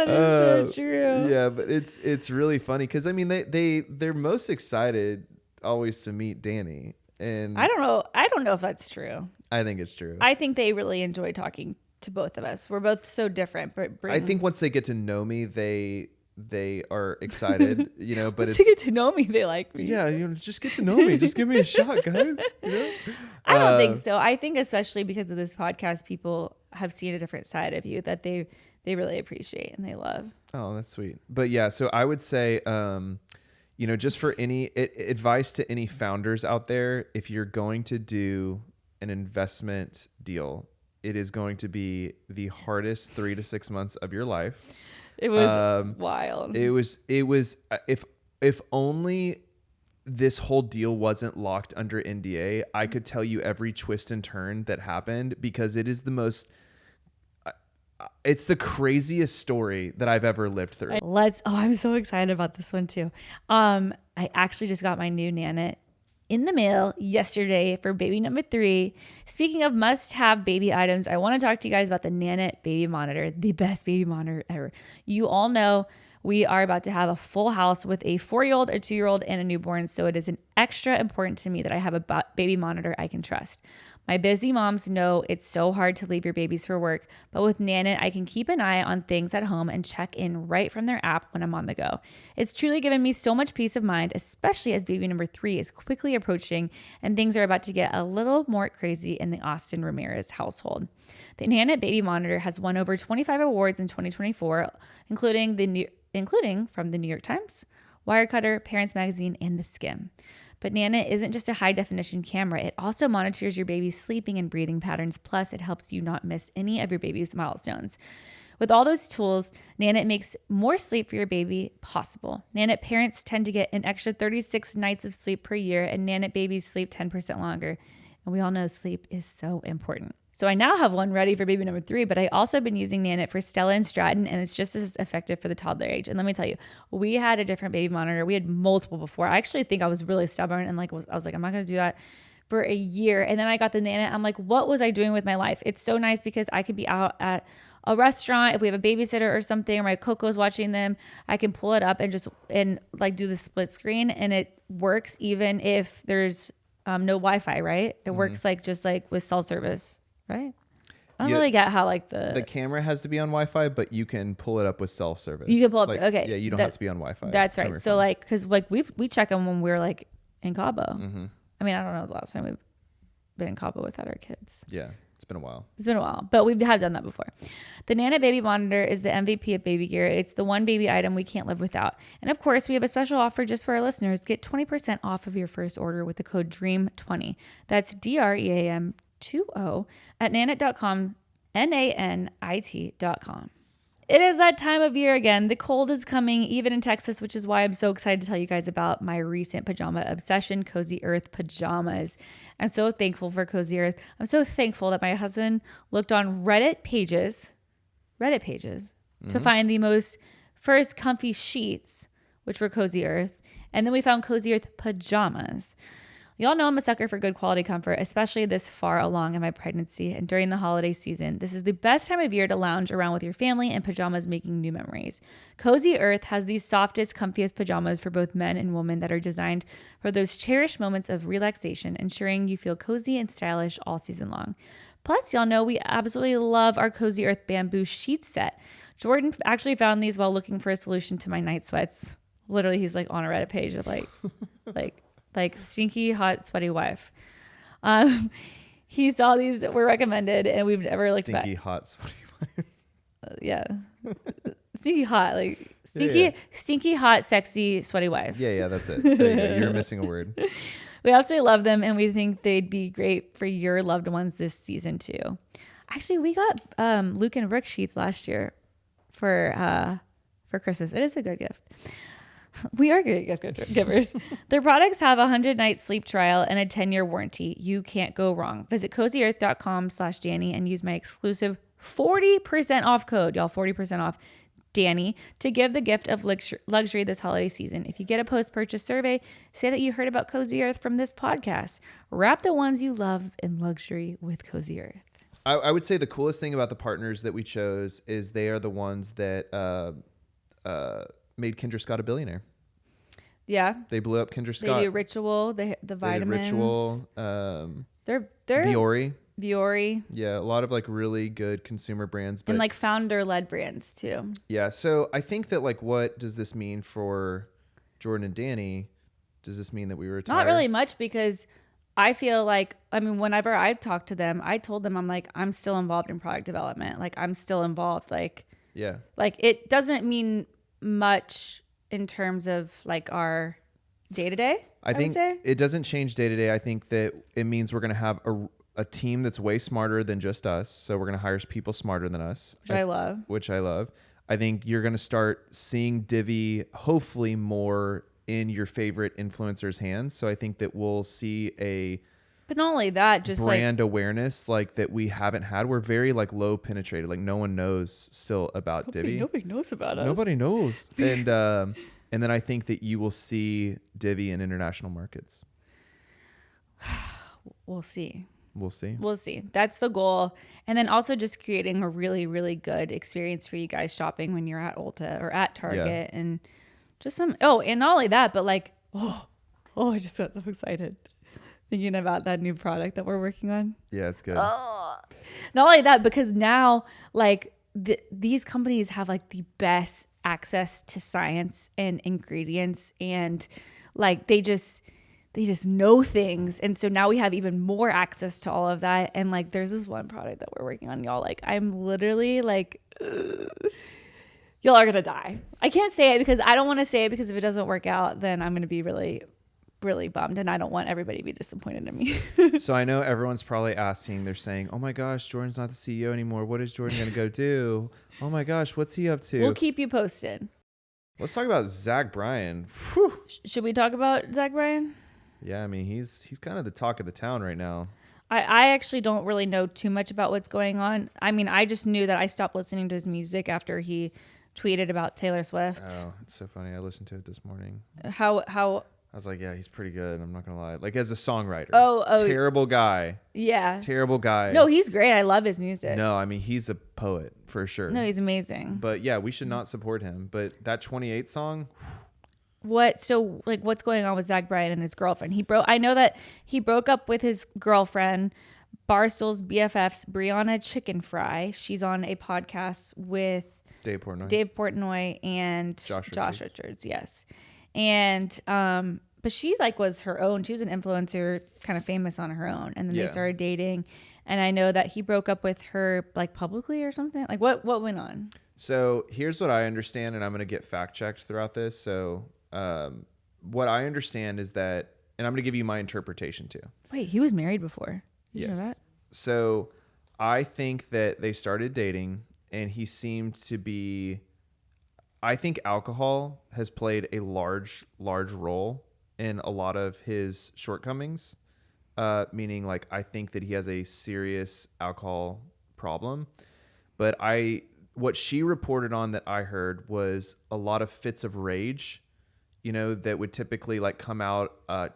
is so true. Yeah, but it's really funny because I mean they're most excited always to meet Dani. And I don't know if that's true. I think it's true. I think they really enjoy talking to both of us. We're both so different, but I think once they get to know me, they are excited, but once they get to know me, they like me. Yeah, just get to know me. Just give me a shot, guys. I don't think so. I think especially because of this podcast, people have seen a different side of you that they really appreciate and they love. Oh, that's sweet. But yeah, so I would say, just for any advice to any founders out there, if you're going to do an investment deal, it is going to be the hardest 3 to 6 months of your life. It was wild. It was if only this whole deal wasn't locked under NDA, I could tell you every twist and turn that happened, because it is it's the craziest story that I've ever lived through. I'm so excited about this one too. I actually just got my new Nanit in the mail yesterday for baby number 3. Speaking of must-have baby items, I want to talk to you guys about the Nanit baby monitor, the best baby monitor ever. You all know we are about to have a full house with a 4-year-old, a 2-year-old, and a newborn, so it is an extra important to me that I have a baby monitor I can trust. My busy moms know it's so hard to leave your babies for work, but with Nanit, I can keep an eye on things at home and check in right from their app when I'm on the go. It's truly given me so much peace of mind, especially as baby number 3 is quickly approaching and things are about to get a little more crazy in the Austin Ramirez household. The Nanit baby monitor has won over 25 awards in 2024, including from the New York Times, Wirecutter, Parents Magazine, and The Skimm. But Nanit isn't just a high-definition camera. It also monitors your baby's sleeping and breathing patterns. Plus, it helps you not miss any of your baby's milestones. With all those tools, Nanit makes more sleep for your baby possible. Nanit parents tend to get an extra 36 nights of sleep per year, and Nanit babies sleep 10% longer. And we all know sleep is so important. So I now have one ready for baby number 3, but I also been using Nanit for Stella and Stratton, and it's just as effective for the toddler age. And let me tell you, we had a different baby monitor. We had multiple before. I actually think I was really stubborn and I was like, I'm not going to do that for a year. And then I got the Nanit. I'm like, what was I doing with my life? It's so nice because I could be out at a restaurant. If we have a babysitter or something, or my Coco's watching them, I can pull it up and do the split screen, and it works even if there's no Wi-Fi, right? It works just like with cell service. Right? I don't really get how the camera has to be on Wi-Fi, but you can pull it up with cell service. You can pull up. Okay. Yeah, you don't have to be on Wi-Fi. That's right. So because we check them when we're in Cabo. Mm-hmm. I mean, I don't know the last time we've been in Cabo without our kids. Yeah, it's been a while. But we have done that before. The Nanit baby monitor is the MVP of baby gear. It's the one baby item we can't live without. And of course, we have a special offer just for our listeners. Get 20% off of your first order with the code DREAM20. That's DREAM20 at nanit.com, nanit.com. It is that time of year again. The cold is coming, even in Texas, which is why I'm so excited to tell you guys about my recent pajama obsession, Cozy Earth pajamas. I'm so thankful for Cozy Earth. I'm so thankful that my husband looked on Reddit pages to find the most first comfy sheets, which were Cozy Earth. And then we found Cozy Earth pajamas. Y'all know I'm a sucker for good quality comfort, especially this far along in my pregnancy and during the holiday season. This is the best time of year to lounge around with your family in pajamas, making new memories. Cozy Earth has the softest, comfiest pajamas for both men and women that are designed for those cherished moments of relaxation, ensuring you feel cozy and stylish all season long. Plus, y'all know we absolutely love our Cozy Earth bamboo sheet set. Jordan actually found these while looking for a solution to my night sweats. Literally, he's on a Reddit page of like stinky, hot, sweaty wife. He saw these were recommended, and we've never looked back. Stinky, hot, sweaty wife. Yeah. Stinky, hot, stinky, hot, sexy, sweaty wife. Yeah, that's it. There you go. You're missing a word. We absolutely love them, and we think they'd be great for your loved ones this season too. Actually, we got Luke and Brooke sheets last year for Christmas. It is a good gift. We are good gift givers. Their products have a 100-night sleep trial and a 10-year warranty. You can't go wrong. Visit cozyearth.com/Dani and use my exclusive 40% off code, y'all, 40% off, Dani, to give the gift of luxury this holiday season. If you get a post-purchase survey, say that you heard about Cozy Earth from this podcast. Wrap the ones you love in luxury with Cozy Earth. I would say the coolest thing about the partners that we chose is they are the ones that made Kendra Scott a billionaire. Yeah. They blew up Kendra Scott. They do Ritual, the vitamins. They did Ritual. They're Viore. Yeah, a lot of like really good consumer brands. But and like founder-led brands too. Yeah, so I think that like what does this mean for Jordan and Dani? Does this mean that we retire? Not really much, because I feel like, I mean, whenever I talk to them, I told them, I'm like, I'm still involved in product development. Like, I'm still involved. Like, yeah. Like, it doesn't mean much in terms of like our day-to-day. I think it doesn't change day-to-day. I think that it means we're going to have a team that's way smarter than just us. So we're going to hire people smarter than us. Which I love. I think you're going to start seeing Divi hopefully more in your favorite influencers' hands. So I think that we'll see but not only that, just brand awareness like that we haven't had. We're very like low penetrated. Like no one knows still about Divi. Nobody knows about us. Nobody knows. And then I think that you will see Divi in international markets. We'll see. We'll see. That's the goal. And then also just creating a really, really good experience for you guys shopping when you're at Ulta or at Target. Yeah. And just and not only that, but like, I just got so excited thinking about that new product that we're working on. Yeah, it's good. Not only that, because now like these companies have like the best access to science and ingredients, and like they just know things. And so now we have even more access to all of that. And like, there's this one product that we're working on, y'all. Like, I'm literally like, y'all are going to die. I can't say it because I don't want to say it, because if it doesn't work out, then I'm going to be really, really bummed. And I don't want everybody to be disappointed in me. So I know everyone's probably asking, they're saying, oh my gosh, Jordan's not the CEO anymore. What is Jordan going to go do? Oh my gosh, what's he up to? We'll keep you posted. Let's talk about Zach Bryan. Whew. Should we talk about Zach Bryan? Yeah, I mean, he's kind of the talk of the town right now. I actually don't really know too much about what's going on. I mean, I just knew that I stopped listening to his music after he tweeted about Taylor Swift. Oh, it's so funny. I listened to it this morning. How? I was like, yeah, he's pretty good. I'm not going to lie. Like, as a songwriter. Oh. Terrible guy. Yeah. Terrible guy. No, he's great. I love his music. No, I mean, he's a poet for sure. No, he's amazing. But yeah, we should not support him. But that 28 song... What's going on with Zach Bryan and his girlfriend? I know that he broke up with his girlfriend, Barstool's BFFs, Brianna Chickenfry. She's on a podcast with Dave Portnoy and Josh Richards. Yes. And, but she like was her own. She was an influencer, kind of famous on her own. And then they started dating. And I know that he broke up with her like publicly or something. Like what went on? So here's what I understand, and I'm going to get fact checked throughout this. So, what I understand is that, and I'm going to give you my interpretation too. Wait, he was married before. Yes. You know that? So I think that they started dating, and he seemed to be, I think alcohol has played a large role in a lot of his shortcomings. Meaning like, I think that he has a serious alcohol problem, but what she reported on that I heard was a lot of fits of rage, that would typically like come out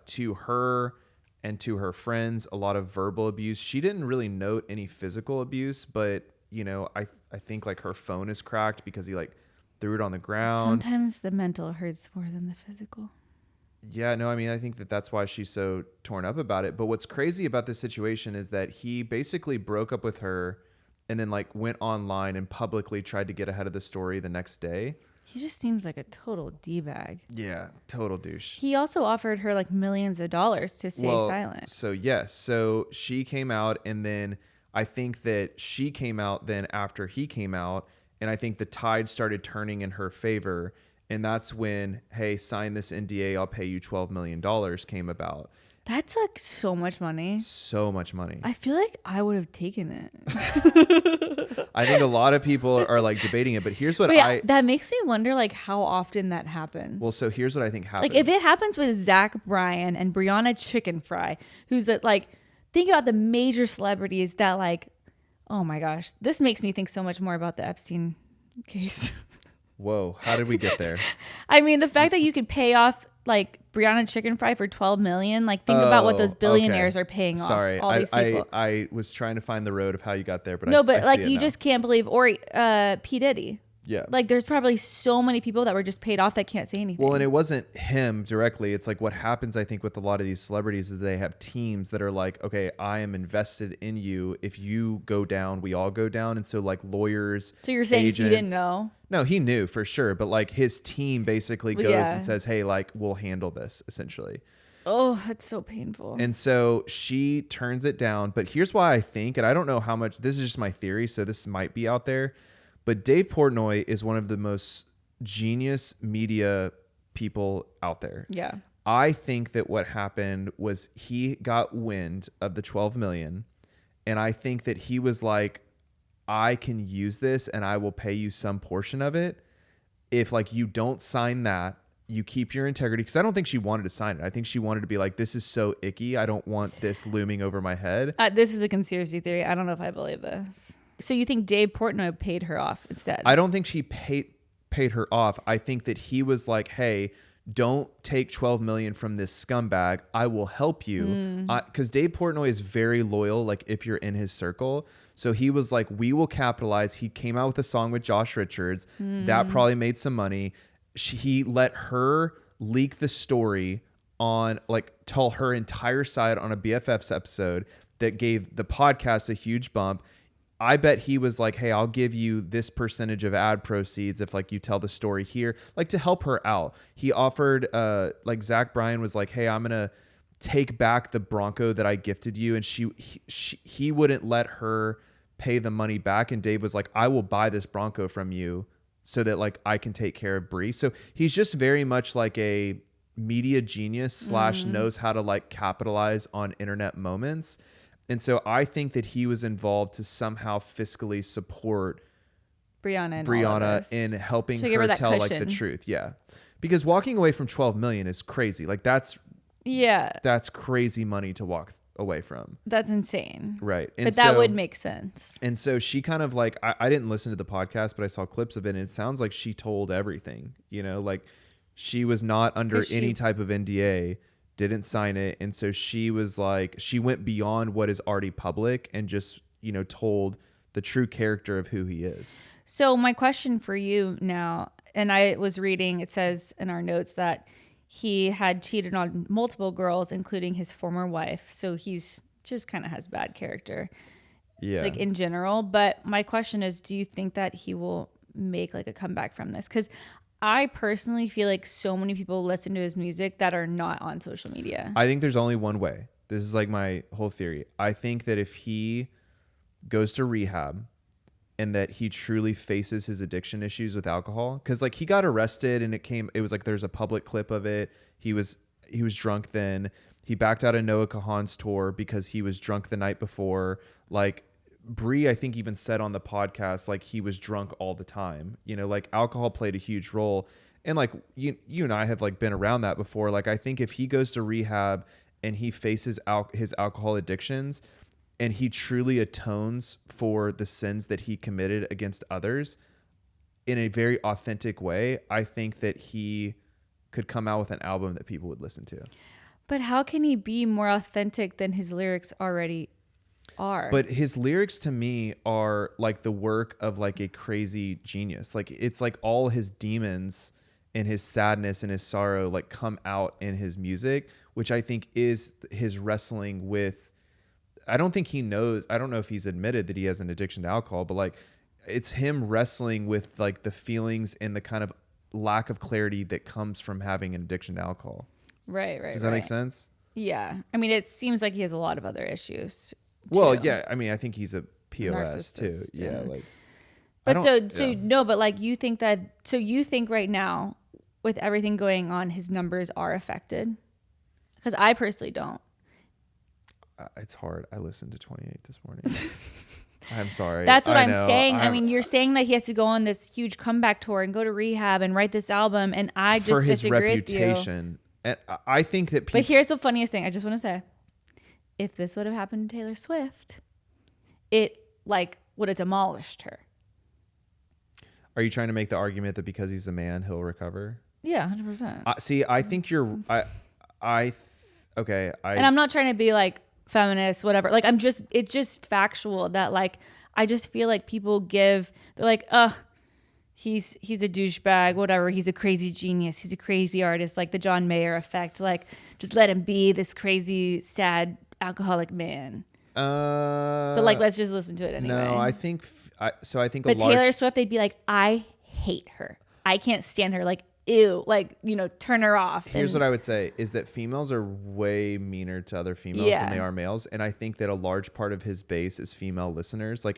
to her and to her friends, a lot of verbal abuse. She didn't really note any physical abuse, but I think like her phone is cracked because he like threw it on the ground. Sometimes the mental hurts more than the physical. Yeah, no, I mean, I think that that's why she's so torn up about it. But what's crazy about this situation is that he basically broke up with her and then like went online and publicly tried to get ahead of the story the next day. He just seems like a total D-bag. Yeah, total douche. He also offered her like millions of dollars to stay silent. So yes, so she came out, and then I think that she came out then after he came out, and I think the tide started turning in her favor. And that's when, hey, sign this NDA, I'll pay you $12 million came about. That's like so much money. So much money. I feel like I would have taken it. I think a lot of people are like debating it, but here's what that makes me wonder like how often that happens. Well, so here's what I think happens. Like if it happens with Zach Bryan and Brianna Chickenfry, who's like, think about the major celebrities that like, oh my gosh, this makes me think so much more about the Epstein case. Whoa, how did we get there? I mean, the fact that you could pay off like Brianna Chickenfry for $12 million, like think about what those billionaires are paying off. Sorry, all these people. I was trying to find the road of how you got there, but no, but like you just can't believe, or P. Diddy. Yeah. Like there's probably so many people that were just paid off that can't say anything. Well, and it wasn't him directly. It's like what happens, I think, with a lot of these celebrities is they have teams that are like, okay, I am invested in you. If you go down, we all go down. And so like lawyers. So you're saying agents, he didn't know? No, he knew for sure. But like his team basically goes and says, hey, like we'll handle this essentially. Oh, that's so painful. And so she turns it down. But here's why I think, and I don't know how much, this is just my theory, so this might be out there. But Dave Portnoy is one of the most genius media people out there. Yeah. I think that what happened was he got wind of the 12 million. And I think that he was like, I can use this and I will pay you some portion of it. If like you don't sign that, you keep your integrity. Because I don't think she wanted to sign it. I think she wanted to be like, this is so icky. I don't want this looming over my head. This is a conspiracy theory. I don't know if I believe this. So you think Dave Portnoy paid her off instead? I don't think she paid her off. I think that he was like, hey, don't take 12 million from this scumbag. I will help you. Because Dave Portnoy is very loyal, like if you're in his circle. So he was like, we will capitalize. He came out with a song with Josh Richards. That probably made some money. He let her leak the story on, like, tell her entire side on a BFFs episode that gave the podcast a huge bump. I bet he was like, hey, I'll give you this percentage of ad proceeds if like you tell the story here, like to help her out. He offered, like Zach Bryan was like, hey, I'm going to take back the Bronco that I gifted you. And he wouldn't let her pay the money back. And Dave was like, I will buy this Bronco from you so that like I can take care of Bree. So he's just very much like a media genius / knows how to like capitalize on internet moments. And so I think that he was involved to somehow fiscally support Brianna in helping her tell like the truth. Yeah. Because walking away from 12 million is crazy. Like that's crazy money to walk away from. That's insane. Right. And but that would make sense. And so she kind of like, I didn't listen to the podcast, but I saw clips of it and it sounds like she told everything, you know, like she was not under any type of NDA, didn't sign it. And so she was like, she went beyond what is already public and just, you know, told the true character of who he is. So my question for you now, and I was reading, it says in our notes that he had cheated on multiple girls, including his former wife. So he's just kind of has bad character. Yeah. Like in general. But my question is, do you think that he will make like a comeback from this? Because I personally feel like so many people listen to his music that are not on social media. I think there's only one way. This is like my whole theory. I think that if he goes to rehab and that he truly faces his addiction issues with alcohol, because like he got arrested and it was like there's a public clip of it. He was drunk then. He backed out of Noah Kahan's tour because he was drunk the night before. Like Bree, I think, even said on the podcast, like he was drunk all the time. You know, like alcohol played a huge role. And like you and I have like been around that before. Like I think if he goes to rehab and he faces his alcohol addictions and he truly atones for the sins that he committed against others in a very authentic way, I think that he could come out with an album that people would listen to. But how can he be more authentic than his lyrics already are? But his lyrics to me are like the work of like a crazy genius. Like it's like all his demons and his sadness and his sorrow like come out in his music, which I think is his wrestling with. I don't think he knows. I don't know if he's admitted that he has an addiction to alcohol, but like it's him wrestling with like the feelings and the kind of lack of clarity that comes from having an addiction to alcohol. Right. Does that make sense? Yeah. I mean, it seems like he has a lot of other issues. Well, yeah. I mean, I think he's a POS too. Yeah. Like, but no, but like you think right now with everything going on, his numbers are affected? Because I personally don't. It's hard. I listened to 28 this morning. I'm sorry. That's what I'm saying. I mean, you're saying that he has to go on this huge comeback tour and go to rehab and write this album, and I just disagree with you. For his reputation. And I think that people... But here's the funniest thing. I just want to say, if this would have happened to Taylor Swift, it like would have demolished her. Are you trying to make the argument that because he's a man, he'll recover? Yeah, 100%. See, I think you're... Okay. And I'm not trying to be like feminist, whatever. Like it's just factual that like, I just feel like people they're like, he's a douchebag, whatever. He's a crazy genius. He's a crazy artist, like the John Mayer effect. Like, just let him be this crazy, sad, alcoholic man. But like, let's just listen to it anyway. No, I think But Taylor Swift, they'd be like, I hate her. I can't stand her. Like, ew. Like, turn her off. Here's what I would say is that females are way meaner to other females than they are males. And I think that a large part of his base is female listeners. Like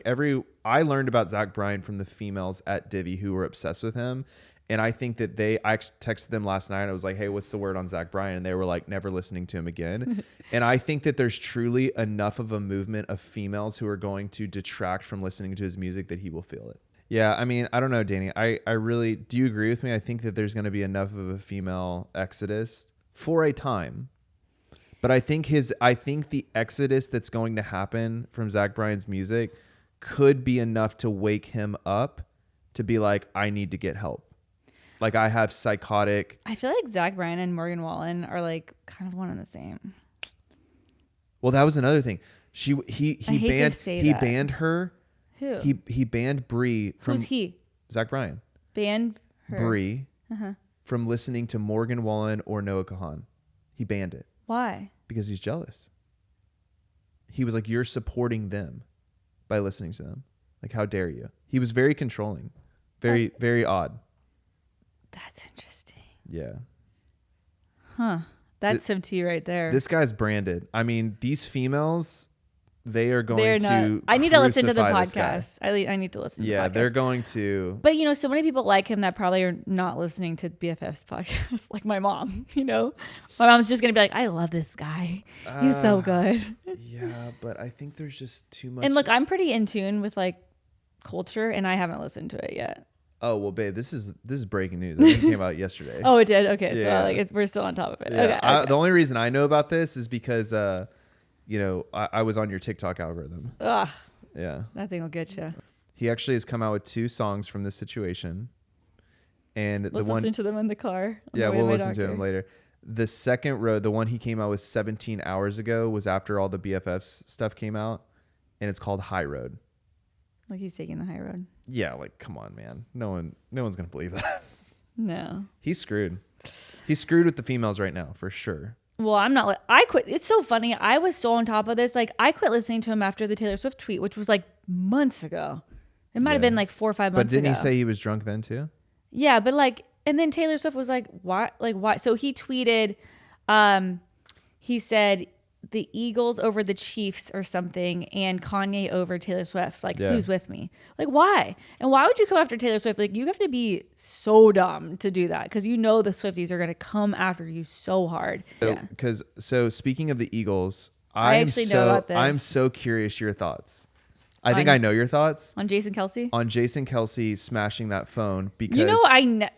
I learned about Zach Bryan from the females at Divi who were obsessed with him. And I think that I texted them last night and I was like, hey, what's the word on Zach Bryan? And they were like, never listening to him again. And I think that there's truly enough of a movement of females who are going to detract from listening to his music that he will feel it. Yeah, I mean, I don't know, Dani. I really, do you agree with me? I think that there's going to be enough of a female exodus for a time. But I think the exodus that's going to happen from Zach Bryan's music could be enough to wake him up to be like, I need to get help. Like I have psychotic. I feel like Zach Bryan and Morgan Wallen are like kind of one and the same. Well, that was another thing. He banned her. Who? He banned Bree from. Who's he? Zach Bryan. Banned her. Bree from listening to Morgan Wallen or Noah Kahan. He banned it. Why? Because he's jealous. He was like, you're supporting them by listening to them. Like, how dare you? He was very controlling. Very, very odd. That's interesting. Yeah. Huh. That's some tea right there. This guy's branded. I mean, these females, they are going to. I need to listen to the podcast. I need to listen to the podcast. Yeah, they're going to. But, so many people like him that probably are not listening to BFF's podcast, like my mom, My mom's just going to be like, I love this guy. He's so good. Yeah, but I think there's just too much. And look, I'm pretty in tune with like culture and I haven't listened to it yet. Oh, well, babe, this is breaking news. It came out yesterday. Oh, it did? Okay, yeah. So we're still on top of it. Yeah. Okay. The only reason I know about this is because, I was on your TikTok algorithm. Ugh. Yeah. That thing will get you. He actually has come out with 2 songs from this situation. And Let's listen to them in the car. Yeah, we'll listen to them later. The second road, the one he came out with 17 hours ago, was after all the BFFs stuff came out. And it's called High Road. Like he's taking the high road. Yeah, like come on, man. No one's gonna believe that. No. He's screwed. He's screwed with the females right now, for sure. Well, I'm not. I quit. It's so funny. I was so on top of this. Like I quit listening to him after the Taylor Swift tweet, which was like months ago. It might have been like 4 or 5 months ago. But didn't he say he was drunk then too? Yeah, but like, and then Taylor Swift was like, "Why? Like why?" So he tweeted. He said the Eagles over the Chiefs or something, and Kanye over Taylor Swift. Like, who's with me? Like, why? And why would you come after Taylor Swift? Like, you have to be so dumb to do that because the Swifties are going to come after you so hard. So speaking of the Eagles, I actually know about this. I'm so curious your thoughts. I think I know your thoughts. On Jason Kelce? On Jason Kelce smashing that phone because...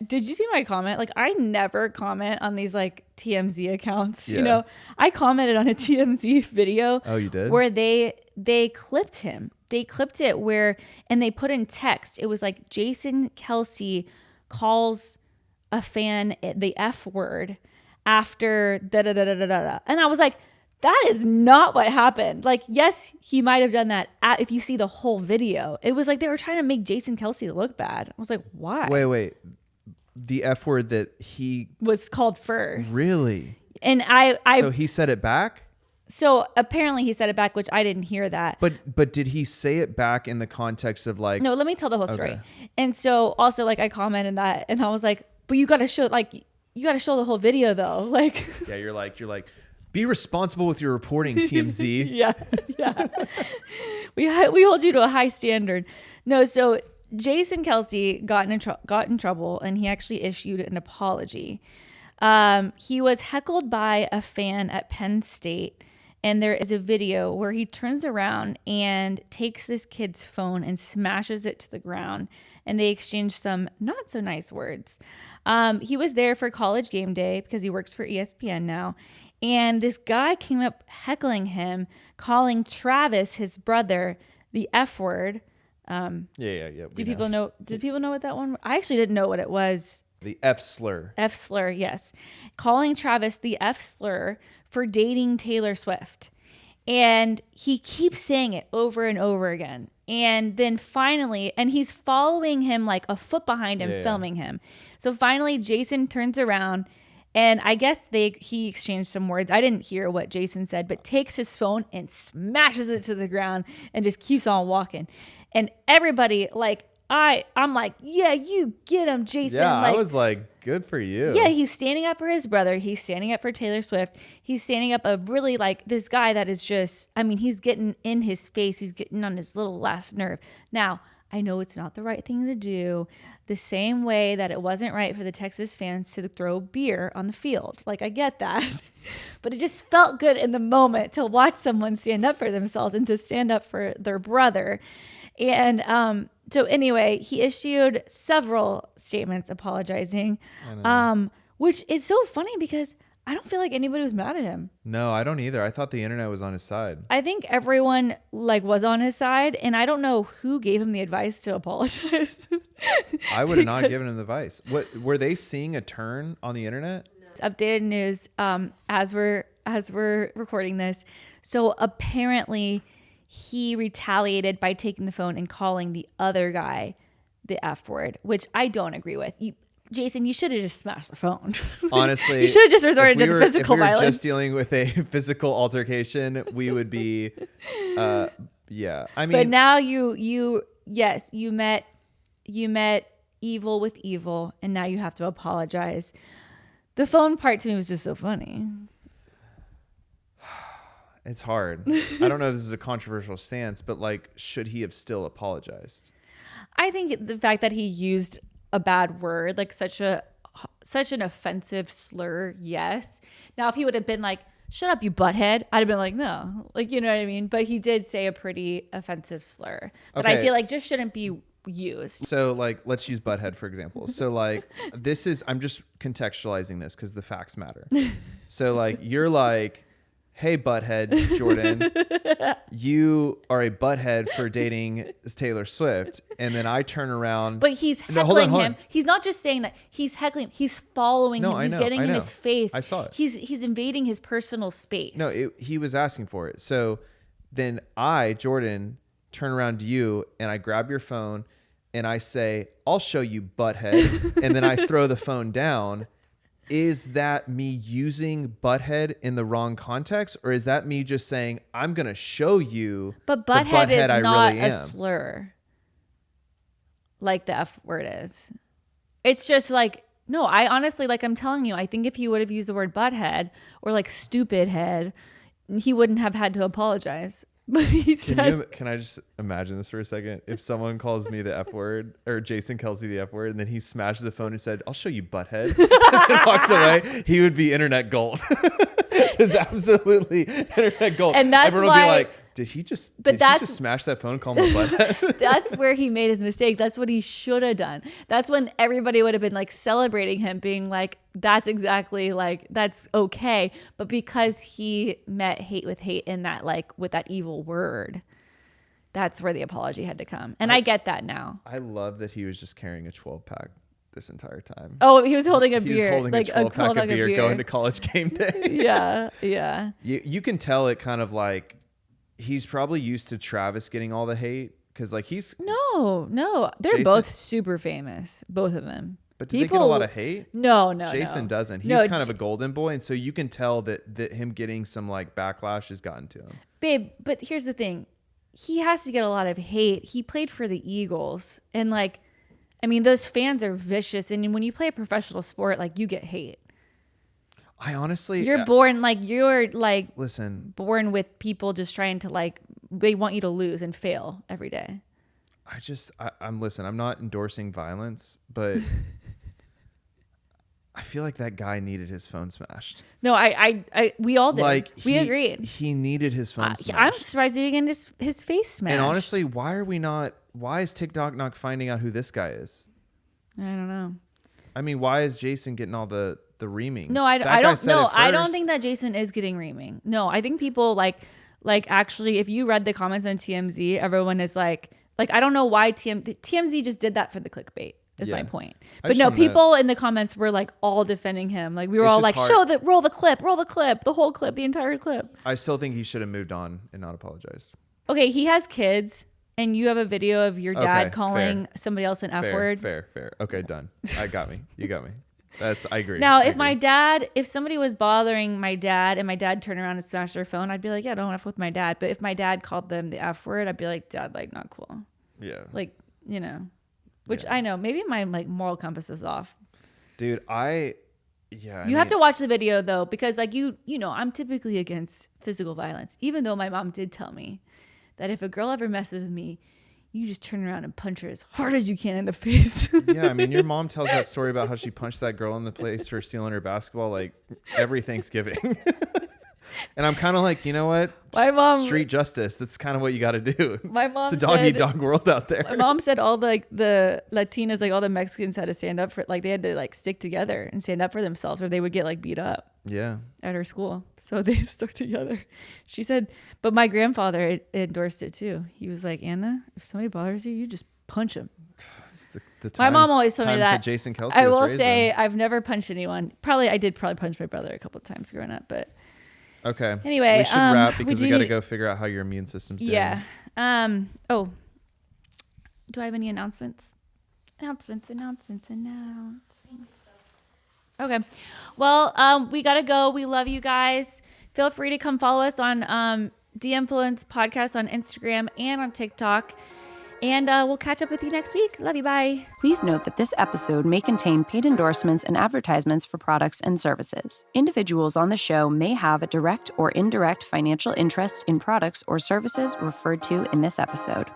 did you see my comment? Like, I never comment on these, like, TMZ accounts, Yeah. I commented on a TMZ video. Oh, you did? Where they clipped him. They clipped it and they put in text. It was like, Jason Kelce calls a fan the F word after da-da-da-da-da-da. And I was like... That is not what happened. Like, yes, he might have done that if you see the whole video. It was like they were trying to make Jason Kelce look bad. I was like, why? Wait. The F word that he... was called first. Really? And So he said it back? So apparently he said it back, which I didn't hear that. But did he say it back in the context of like... No, let me tell the whole story. And so also like I commented that and I was like, but you got to show the whole video though. Like... Yeah, you're like... Be responsible with your reporting, TMZ. Yeah. We hold you to a high standard. No, so Jason Kelce got in trouble, and he actually issued an apology. He was heckled by a fan at Penn State, and there is a video where he turns around and takes this kid's phone and smashes it to the ground, and they exchange some not so nice words. He was there for College Game Day because he works for ESPN now. And this guy came up heckling him, calling Travis, his brother, the F word. Yeah. Did people know what that one? I actually didn't know what it was. The F slur. F slur, yes. Calling Travis the F slur for dating Taylor Swift. And he keeps saying it over and over again. And then finally, and he's following him like a foot behind him, filming him. So finally, Jason turns around, and I guess he exchanged some words. I didn't hear what Jason said, but takes his phone and smashes it to the ground and just keeps on walking. And everybody, like, I'm like, yeah, you get him, Jason. Yeah, like, I was like, good for you. Yeah, he's standing up for his brother. He's standing up for Taylor Swift. He's standing up a really like this guy that is just, I mean, he's getting in his face. He's getting on his little last nerve. Now, I know it's not the right thing to do, the same way that it wasn't right for the Texas fans to throw beer on the field. Like, I get that. But it just felt good in the moment to watch someone stand up for themselves and to stand up for their brother. And so anyway, he issued several statements apologizing, which is so funny because I don't feel like anybody was mad at him. No, I don't either. I thought the internet was on his side. I think everyone like was on his side, and I don't know who gave him the advice to apologize. I would have not given him the advice. What were they seeing a turn on the internet? It's updated news as we're recording this. So apparently he retaliated by taking the phone and calling the other guy the F word, which I don't agree with. Jason, you should have just smashed the phone. Honestly, you should have just resorted to the physical violence. If we were just dealing with a physical altercation, we would be, yeah. I mean, but now you met evil with evil, and now you have to apologize. The phone part to me was just so funny. It's hard. I don't know if this is a controversial stance, but like, should he have still apologized? I think the fact that he used a bad word, like such an offensive slur, yes. Now, if he would have been like, shut up, you butthead, I'd have been like, no. Like, you know what I mean? But he did say a pretty offensive slur that I feel like just shouldn't be used. So like, let's use butthead, for example. So like, I'm just contextualizing this because the facts matter. So like, you're like, hey, butthead, Jordan, you are a butthead for dating Taylor Swift. And then I turn around. But he's heckling him. He's not just saying that. He's heckling him. He's following him. He's getting in his face. I saw it. He's invading his personal space. No, he was asking for it. So then I, Jordan, turn around to you and I grab your phone and I say, I'll show you, butthead. And then I throw the phone down. Is that me using butthead in the wrong context, or is that me just saying I'm gonna show you? But butthead is not a slur, like the F word is. It's just like, no. I honestly, like I'm telling you, I think if he would have used the word butthead or like stupid head, he wouldn't have had to apologize. But he said, can I just imagine this for a second? If someone calls me the F word or Jason Kelce the F word, and then he smashes the phone and said, I'll show you, butthead, and walks away, he would be internet gold. Just absolutely internet gold. And that's everyone why, would be like, did he just smash that phone and call him a butthead? That's where he made his mistake. That's what he should have done. That's when everybody would have been like celebrating him, being like, that's exactly like, that's okay. But because he met hate with hate in that, like with that evil word, that's where the apology had to come. And I get that now. I love that he was just carrying a 12-pack this entire time. Oh, he was holding a beer. He was holding like a 12-pack of beer going to college game day. Yeah. You can tell it kind of like, he's probably used to Travis getting all the hate because like he's no they're both super famous, both of them. But do they get a lot of hate? No, Jason doesn't. He's kind of a golden boy, and so you can tell that him getting some like backlash has gotten to him. Babe, but here's the thing, he has to get a lot of hate. He played for the Eagles, and like, I mean, those fans are vicious, and when you play a professional sport, like you get hate. I honestly, you're born with people just trying to like, they want you to lose and fail every day. I'm not endorsing violence, but I feel like that guy needed his phone smashed. No, we all did. Like we agreed. He needed his phone smashed. I'm surprised he didn't get his face smashed. And honestly, why is TikTok not finding out who this guy is? I don't know. I mean, why is Jason getting all the reaming? No, I don't know. I don't think that Jason is getting reaming. No, I think people like actually, if you read the comments on TMZ, everyone is like I don't know why TMZ just did that for the clickbait. Is my point. But no, people in the comments were like all defending him. Like we were all like, roll the clip, the whole clip, the entire clip. I still think he should have moved on and not apologized. Okay, he has kids. and you have a video of your dad calling fair. somebody else an F word. Fair. Okay, done. I got me. You got me. I agree. Now, if somebody was bothering my dad and my dad turned around and smashed their phone, I'd be like, yeah, don't F with my dad. But if my dad called them the F word, I'd be like, Dad, like, not cool. Yeah. Like, you know, which I know, maybe my like moral compass is off. Dude, you have to watch the video though, because like, you know, I'm typically against physical violence, even though my mom did tell me that if a girl ever messes with me, you just turn around and punch her as hard as you can in the face. Yeah, I mean, your mom tells that story about how she punched that girl in the face for stealing her basketball like every Thanksgiving. And I'm kind of like, you know what? My mom, street justice. That's kind of what you got to do. My mom it's a dog eat dog world out there. My mom said all the Latinas, like all the Mexicans had to stand up for, like they had to like stick together and stand up for themselves or they would get like beat up. Yeah. At her school. So they stuck together. She said, but my grandfather endorsed it too. He was like, Anna, if somebody bothers you, you just punch him. My mom always told me that. Jason Kelce I will say I've never punched anyone. I did punch my brother a couple of times growing up, but okay. Anyway, we should wrap because we got to go figure out how your immune system's doing. Yeah. Oh, do I have any announcements? Announcements. Okay. Well, we got to go. We love you guys. Feel free to come follow us on De-Influence Podcast on Instagram and on TikTok. And we'll catch up with you next week. Love you. Bye. Please note that this episode may contain paid endorsements and advertisements for products and services. Individuals on the show may have a direct or indirect financial interest in products or services referred to in this episode.